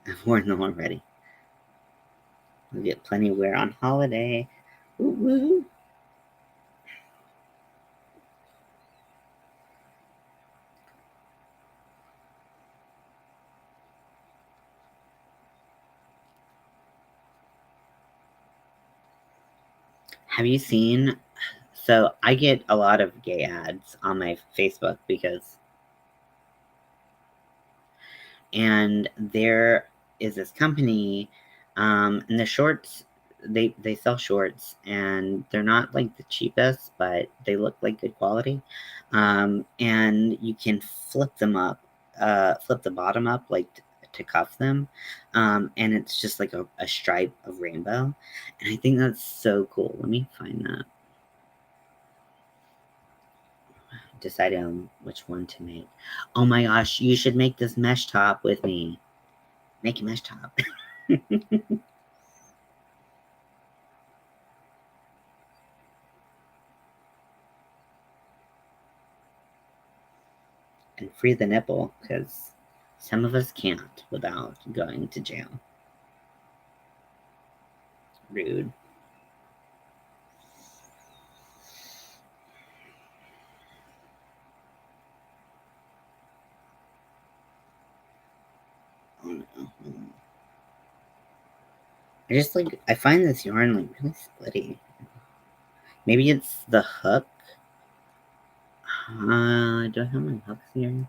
I've worn them already. We'll get plenty of wear on holiday. Woo-woo. Have you seen? So I get a lot of gay ads on my Facebook because, and there is this company, and the shorts, they sell shorts, and they're not like the cheapest, but they look like good quality. And you can flip them up, flip the bottom up like to cuff them, and it's just like a stripe of rainbow, and I think that's so cool. Let me find that. Decide on which one to make. Oh my gosh, you should make this mesh top with me. Make a mesh top. And free the nipple, because some of us can't without going to jail. Rude. Oh no. I find this yarn like really splitty. Maybe it's the hook. Do I have my hooks here?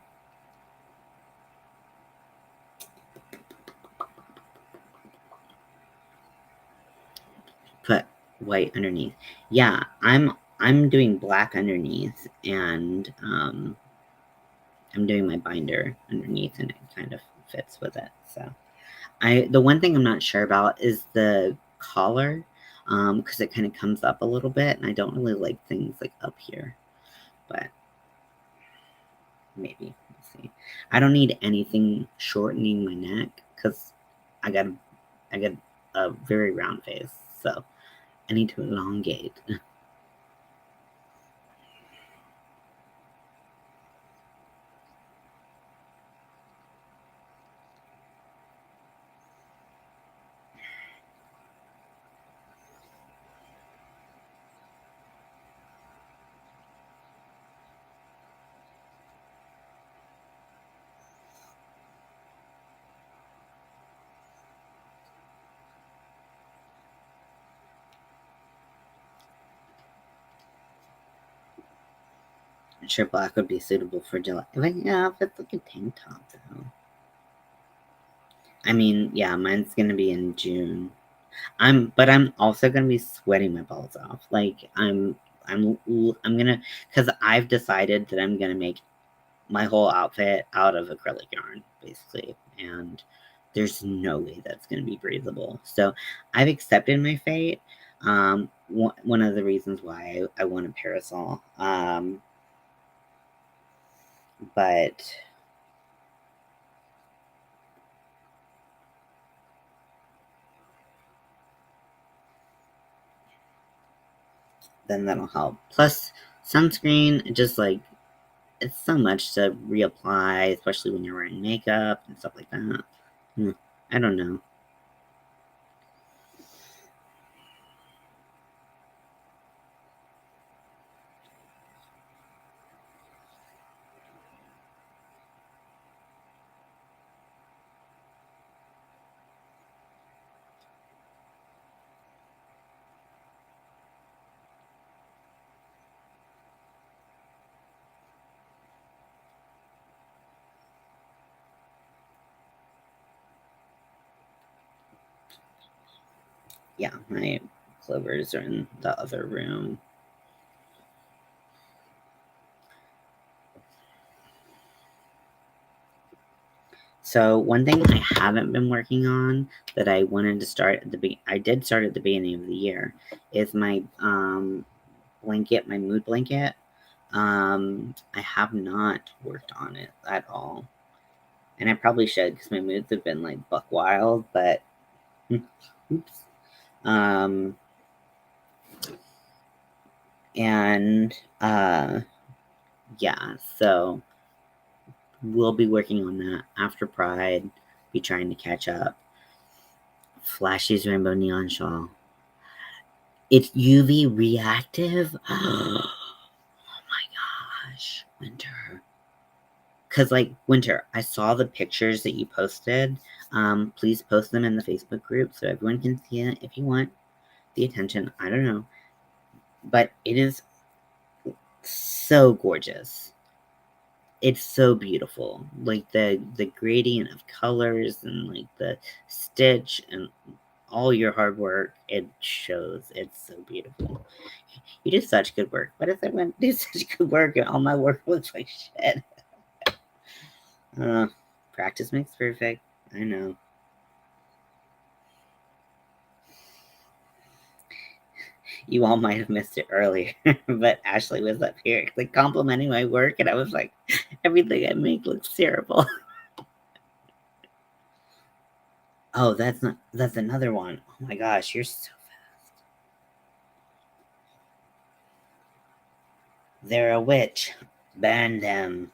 Put white underneath. Yeah, I'm doing black underneath, and I'm doing my binder underneath, and it kind of fits with it. So the one thing I'm not sure about is the collar, because it kind of comes up a little bit, and I don't really like things like up here, but maybe we'll see. I don't need anything shortening my neck because I got I got a very round face, so I need to elongate. I'm sure black would be suitable for July. But yeah, if it's like a tank top though. I mean, yeah, mine's gonna be in June. But I'm also gonna be sweating my balls off. Like I'm gonna, because I've decided that I'm gonna make my whole outfit out of acrylic yarn, basically, and there's no way that's going to be breathable. So I've accepted my fate. One of the reasons why I want a parasol. But then that'll help. Plus, sunscreen, just like, it's so much to reapply, especially when you're wearing makeup and stuff like that. I don't know. Yeah, my clovers are in the other room. So one thing I haven't been working on that I wanted to start at I did start at the beginning of the year, is my blanket, my mood blanket. I have not worked on it at all, and I probably should because my moods have been like buck wild. But oops. Um, and yeah, so we'll be working on that after Pride. Be trying to catch up. Flashy's Rainbow Neon Shawl. It's UV reactive. Oh my gosh, Winter. Cause like Winter, I saw the pictures that you posted. Please post them in the Facebook group so everyone can see it if you want the attention. I don't know. But it is so gorgeous. It's so beautiful. Like the gradient of colors and like the stitch and all your hard work, it shows. It's so beautiful. You do such good work. What if I went do such good work and all my work looks like shit? Uh, Practice makes perfect. I know. You all might have missed it earlier, but Ashley was up here like complimenting my work, and I was like, everything I make looks terrible. Oh, that's another one. Oh my gosh, you're so fast. They're a witch. Ban them.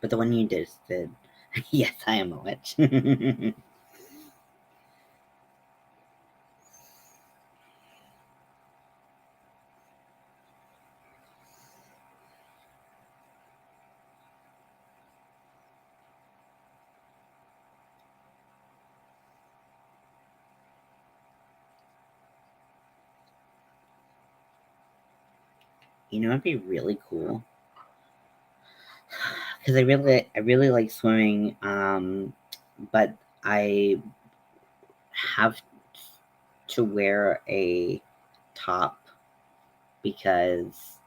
But the one you did. Yes, I am a witch. You know, it'd be really cool because I really like swimming. But I have to wear a top because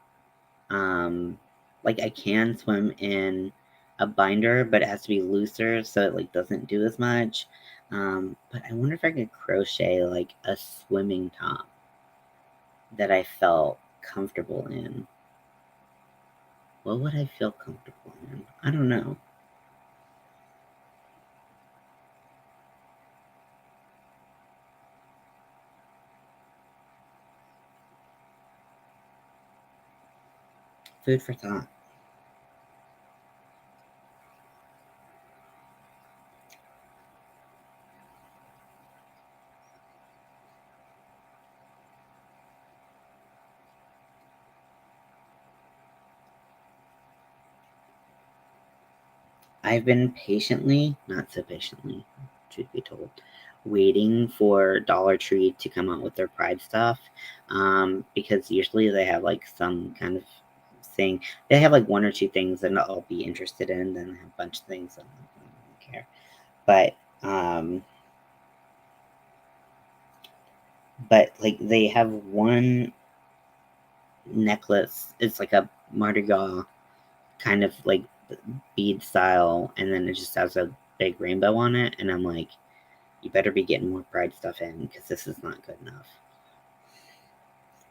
like I can swim in a binder, but it has to be looser so it like doesn't do as much. But I wonder if I could crochet like a swimming top that I felt comfortable in. What would I feel comfortable in? I don't know. Food for thought. I've been patiently, not so patiently, truth be told, waiting for Dollar Tree to come out with their Pride stuff, because usually they have like some kind of thing. They have like one or two things that I'll be interested in, then they have a bunch of things that I don't care. Um, but like they have one necklace. It's like a Mardi Gras kind of like bead style, and then it just has a big rainbow on it. And I'm like, you better be getting more Pride stuff in because this is not good enough.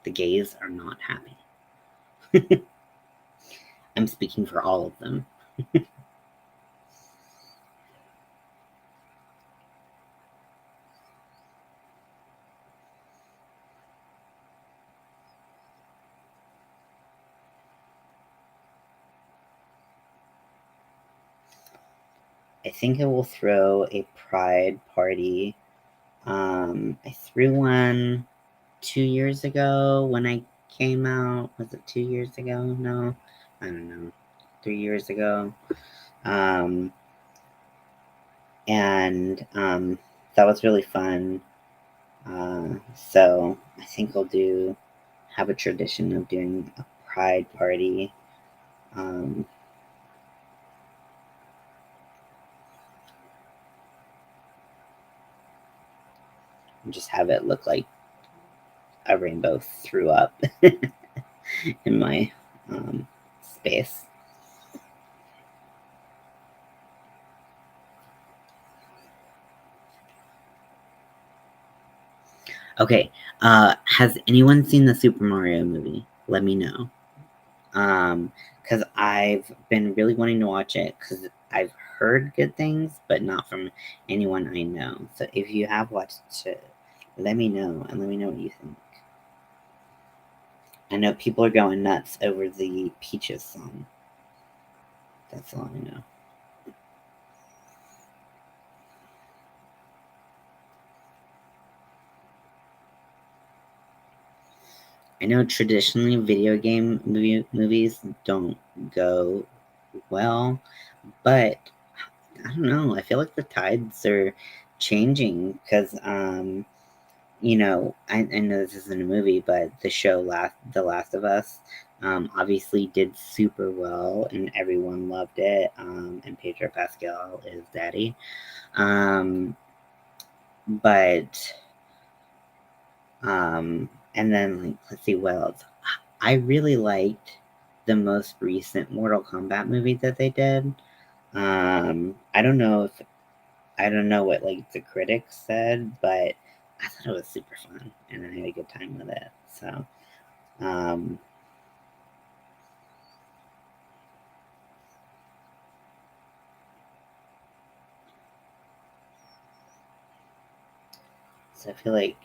The gays are not happy. I'm speaking for all of them. I think I will throw a Pride party. I threw one 2 years ago when I came out. Was it 2 years ago? No, I don't know. 3 years ago. Um, and that was really fun. So I think I'll have a tradition of doing a Pride party. Um, just have it look like a rainbow threw up in my space. Okay, has anyone seen the Super Mario movie? Let me know. Because I've been really wanting to watch it because I've heard good things, but not from anyone I know. So if you have watched it, let me know and let me know what you think. I know people are going nuts over the Peaches song. That's all I know. I know traditionally video game movies don't go well, but I don't know. I feel like the tides are changing because, I know this isn't a movie, but the show The Last of Us, obviously did super well and everyone loved it. And Pedro Pascal is daddy. Um, but and then like let's see what else. I really liked the most recent Mortal Kombat movie that they did. I don't know what like the critics said, but I thought it was super fun and I had a good time with it. Um, so I feel like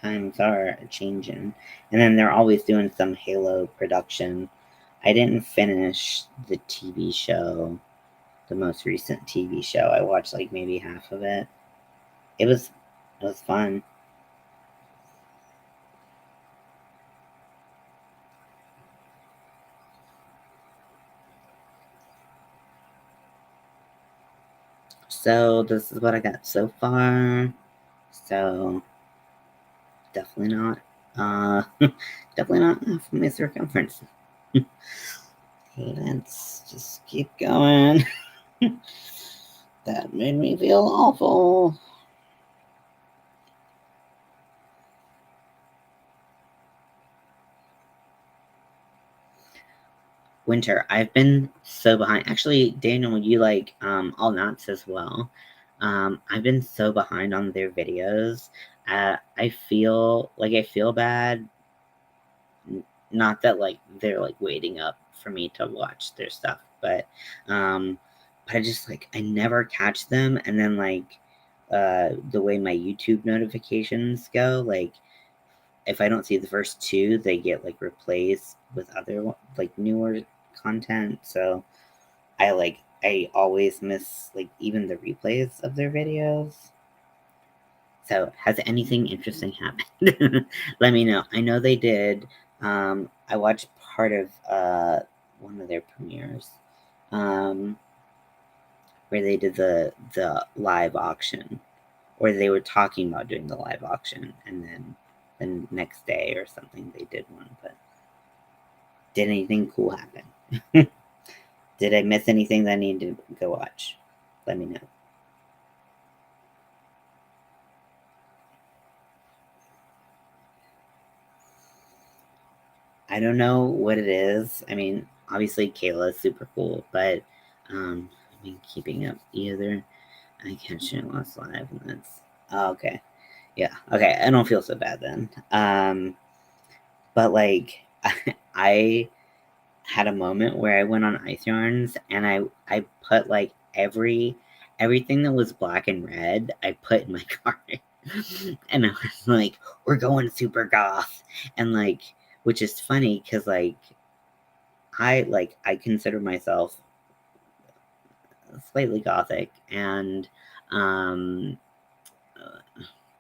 times are changing, and then they're always doing some Halo production. I didn't finish the TV show, the most recent TV show. I watched like maybe half of it. It was it was fun. So this is what I got so far. So definitely not definitely not enough for my circumference. Okay, let's just keep going. That made me feel awful. Winter, I've been so behind. Actually, Daniel, you like All Knots as well. I've been so behind on their videos. I feel bad. Not that like they're like waiting up for me to watch their stuff, um, but I just like I never catch them, and then like the way my YouTube notifications go, like if I don't see the first two, they get like replaced with like newer content. So I always miss like even the replays of their videos. So has anything interesting happened? Let me know. I know they did. I watched part of one of their premieres. Um, where they did the live auction, or they were talking about doing the live auction, and then the next day or something they did one. But did anything cool happen? Did I miss anything that I need to go watch? Let me know. I don't know what it is. I mean, obviously Kayla is super cool, but I mean, keeping up either. I catch it last live, and that's okay. Yeah, okay. I don't feel so bad then. But like, I had a moment where I went on Ice Yarns and I put like everything that was black and red I put in my cart. And I was like, we're going super goth. And like, which is funny because I consider myself slightly gothic and um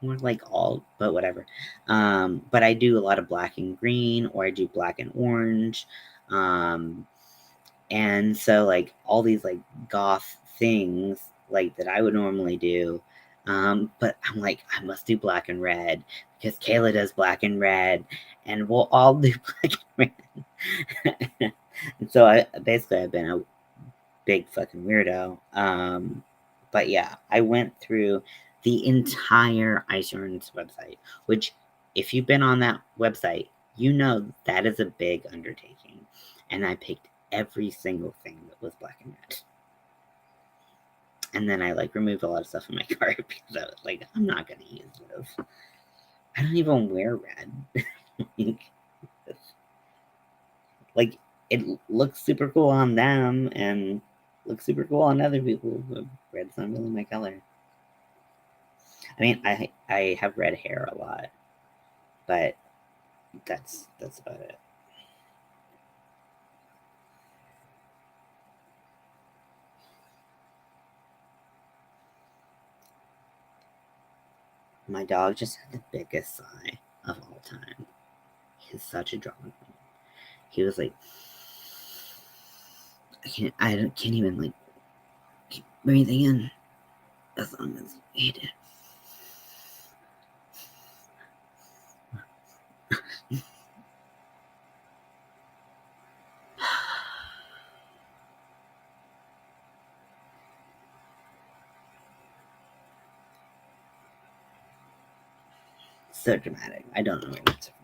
more like alt, but whatever. But I do a lot of black and green, or I do black and orange. Um And so, like, all these, like, goth things, like, that I would normally do, but I'm like, I must do black and red because Kayla does black and red, and we'll all do black and red. And so I've been a big fucking weirdo. But yeah, I went through the entire Ice Yarns website, which, if you've been on that website, you know that is a big undertaking. And I picked every single thing that was black and red. And then I like removed a lot of stuff from my cart because I was like, I'm not gonna use this. I don't even wear red. like it looks super cool on them and looks super cool on other people, but red's not really my color. I mean, I have red hair a lot, but that's about it. My dog just had the biggest sigh of all time. He's such a drama queen. He was like, can't even like keep breathing in as long as he did. So dramatic. I don't know where that's from.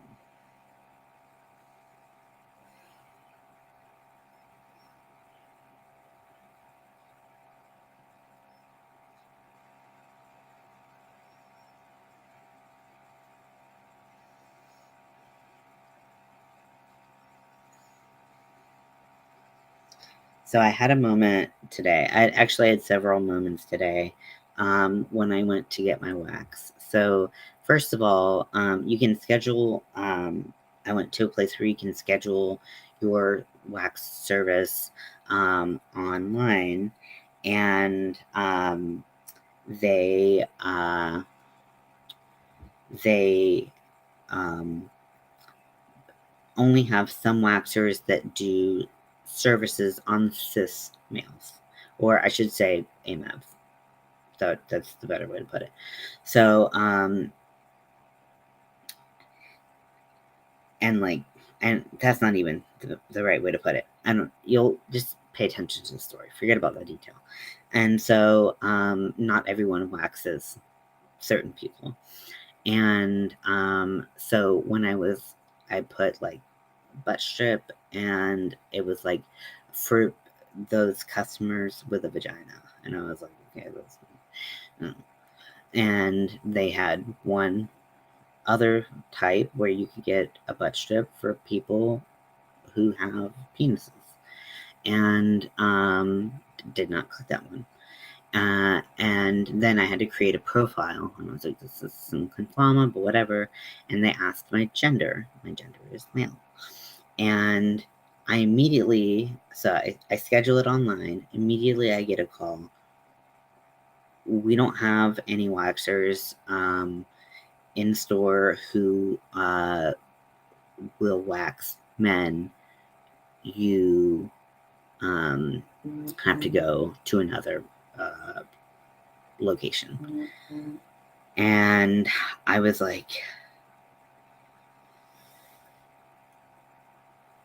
So I had a moment today. I actually had several moments today when I went to get my wax. So first of all, you can schedule. I went to a place where you can schedule your wax service online, and they they um, only have some waxers that do services on cis males, or I should say AMABs. That's the better way to put it. So, and like, and that's not even the right way to put it. I don't. You'll just pay attention to the story. Forget about that detail. And so, not everyone waxes certain people. And so when I put like butt strip, and it was like for those customers with a vagina, and I was like, okay, that's. And they had one other type where you could get a butt strip for people who have penises, and did not click that one. And then I had to create a profile, and I was like, this is some conflama, but whatever. And they asked my gender. My gender is male. And I immediately, so I schedule it online. Immediately, I get a call. We don't have any waxers in store who will wax men. You have to go to another location. And I was like,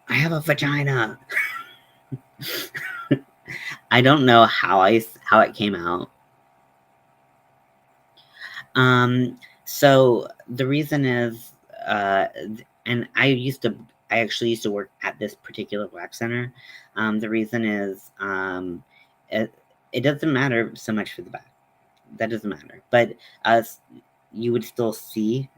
I have a vagina. I don't know how it came out. So the reason is, and I actually used to work at this particular wax center. The reason is, it, it doesn't matter so much for the back. That doesn't matter. But you would still see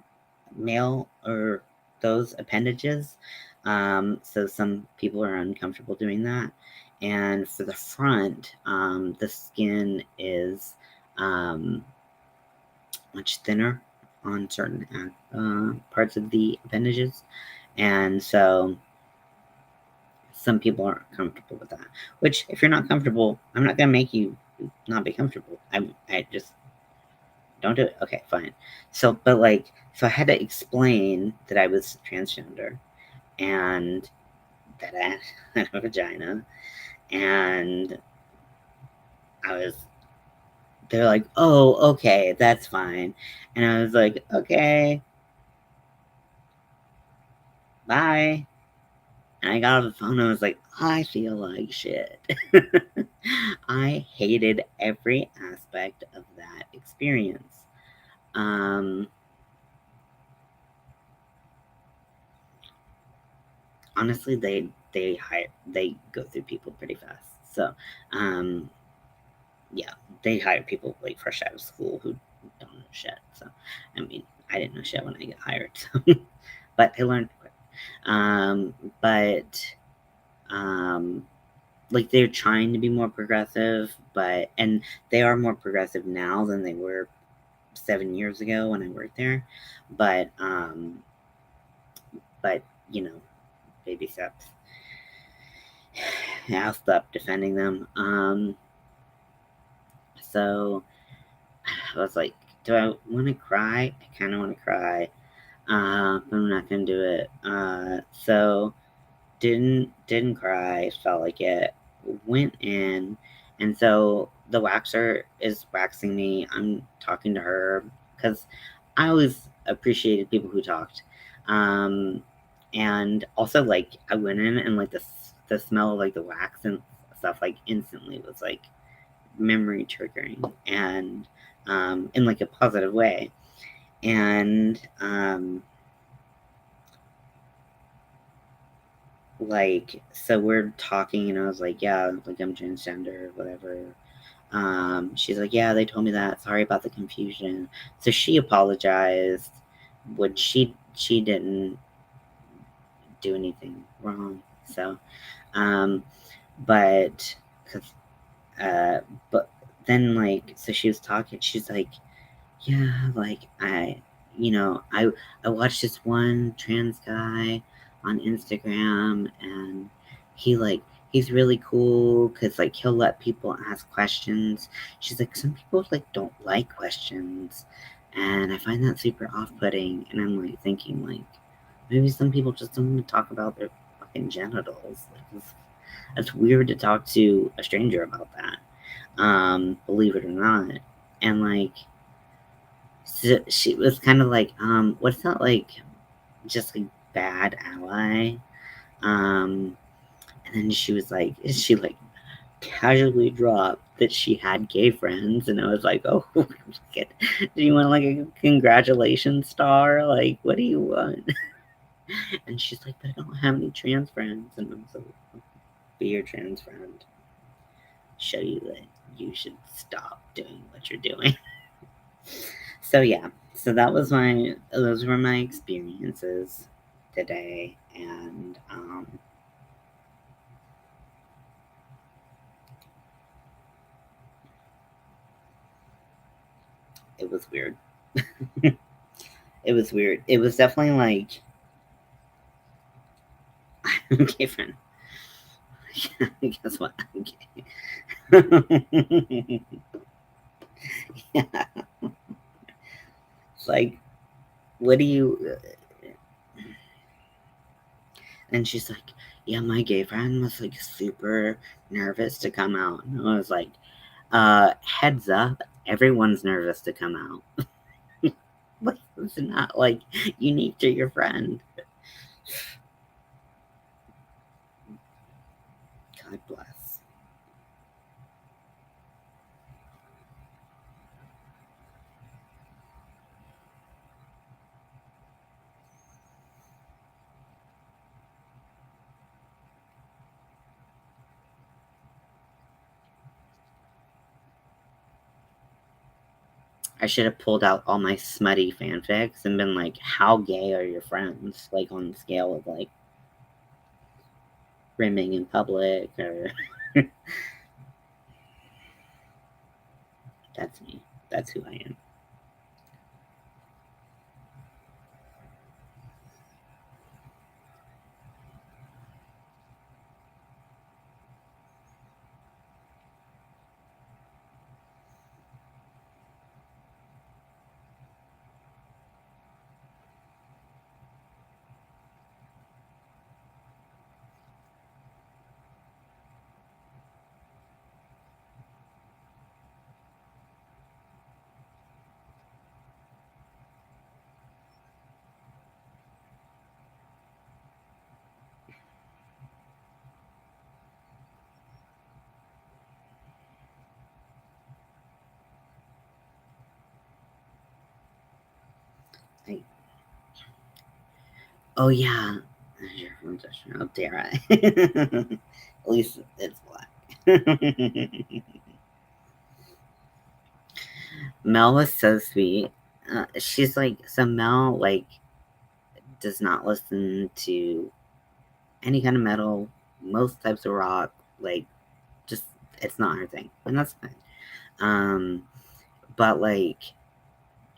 male or those appendages. So some people are uncomfortable doing that. And for the front, the skin is much thinner on certain parts of the appendages. And so some people aren't comfortable with that. Which, if you're not comfortable, I'm not going to make you not be comfortable. I just don't do it. Okay, fine. So I had to explain that I was transgender and that I had a vagina, and they're like, oh, okay, that's fine. And I was like, okay, bye. And I got off the phone and I was like, I feel like shit. I hated every aspect of that experience. Honestly, they go through people pretty fast. So, yeah, they hire people like fresh out of school who don't know shit. So, I mean, I didn't know shit when I got hired, so, but I learned quick. But like they're trying to be more progressive, and they are more progressive now than they were 7 years ago when I worked there. But you know, baby steps. I'll stop defending them. So I was like, do I want to cry? I kind of want to cry. But I'm not gonna do it. So didn't cry. Felt like it. Went in, and so the waxer is waxing me. I'm talking to her because I always appreciated people who talked. And also like I went in and like the smell of like the wax and stuff like instantly was like memory triggering and in like a positive way. And like so we're talking and I was like, yeah, like I'm transgender, whatever. She's like, yeah, they told me that. Sorry about the confusion. So she apologized. She didn't do anything wrong. So, um, but cause, uh, but then like so she was talking. She's like, yeah, like I watched this one trans guy on Instagram, and he like he's really cool because like he'll let people ask questions. She's like, some people like don't like questions, and I find that super off-putting. And I'm like thinking like maybe some people just don't want to talk about their fucking genitals. Like it's weird to talk to a stranger about that. Believe it or not, and like so she was kind of like, what's that like, just like bad ally? Um, and then she like casually dropped that she had gay friends, and I was like, oh, do you want like a congratulations star? Like, what do you want? And she's like, but I don't have any trans friends, and I'm so be your trans friend, show you that you should stop doing what you're doing. So yeah, so those were my experiences today, and it was weird. It was weird. It was definitely like I'm gay friend. Guess what? I'm gay. Yeah. It's like, what do you? And she's like, yeah, my gay friend was like super nervous to come out, and I was like, Heads up, everyone's nervous to come out. It's not like unique to your friend. God bless. I should have pulled out all my smutty fanfics and been like, how gay are your friends? Like, on the scale of, like, rimming in public, or... That's me. That's who I am. Like, oh yeah, you're from Dutch. Oh, dare I? At least it's black. Mel was so sweet. She's like, so Mel, like, does not listen to any kind of metal, most types of rock, like, just, it's not her thing, and that's fine. But, like,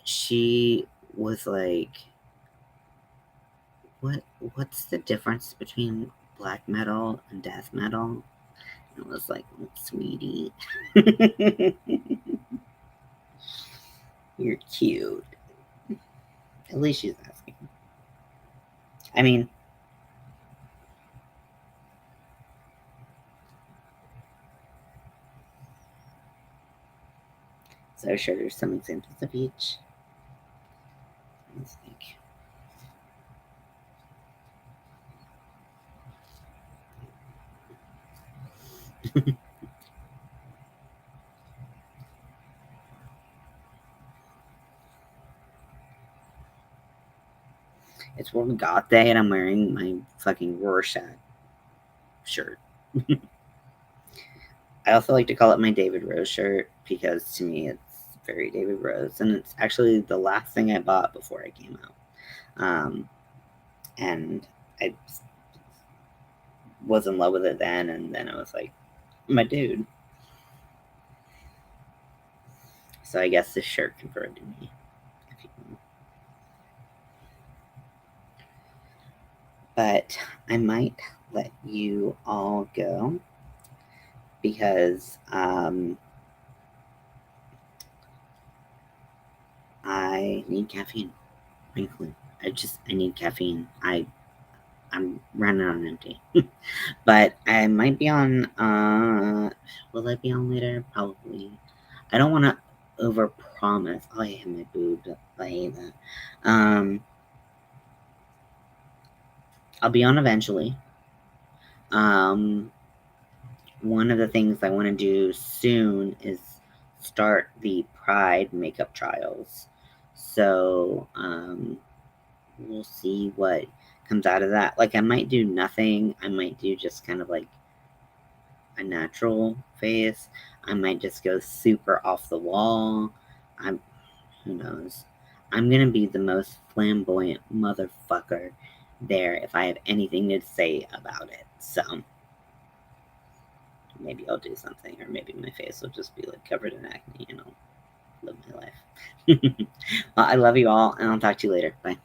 she was like, what's the difference between black metal and death metal? And I was like, sweetie, you're cute. At least she's asking. I mean, so sure there's some examples of each. Let's think. It's World Goth Day, and I'm wearing my fucking Rorschach shirt. I also like to call it my David Rose shirt because to me it's very David Rose, and it's actually the last thing I bought before I came out. And I was in love with it then, and then I was like, my dude. So I guess this shirt converted to me. But I might let you all go because I need caffeine. Frankly, I need caffeine. I'm running on empty. But I might be on. Will I be on later? Probably. I don't want to over promise. Oh, I hate my boobs. I hate that. I'll be on eventually. Um, one of the things I want to do soon is start the Pride makeup trials. So we'll see what comes out of that. Like, I might do nothing. I might do just kind of like a natural face. I might just go super off the wall. Who knows? I'm gonna be the most flamboyant motherfucker there if I have anything to say about it. So maybe I'll do something, or maybe my face will just be like covered in acne and I'll live my life. Well, I love you all, and I'll talk to you later. Bye.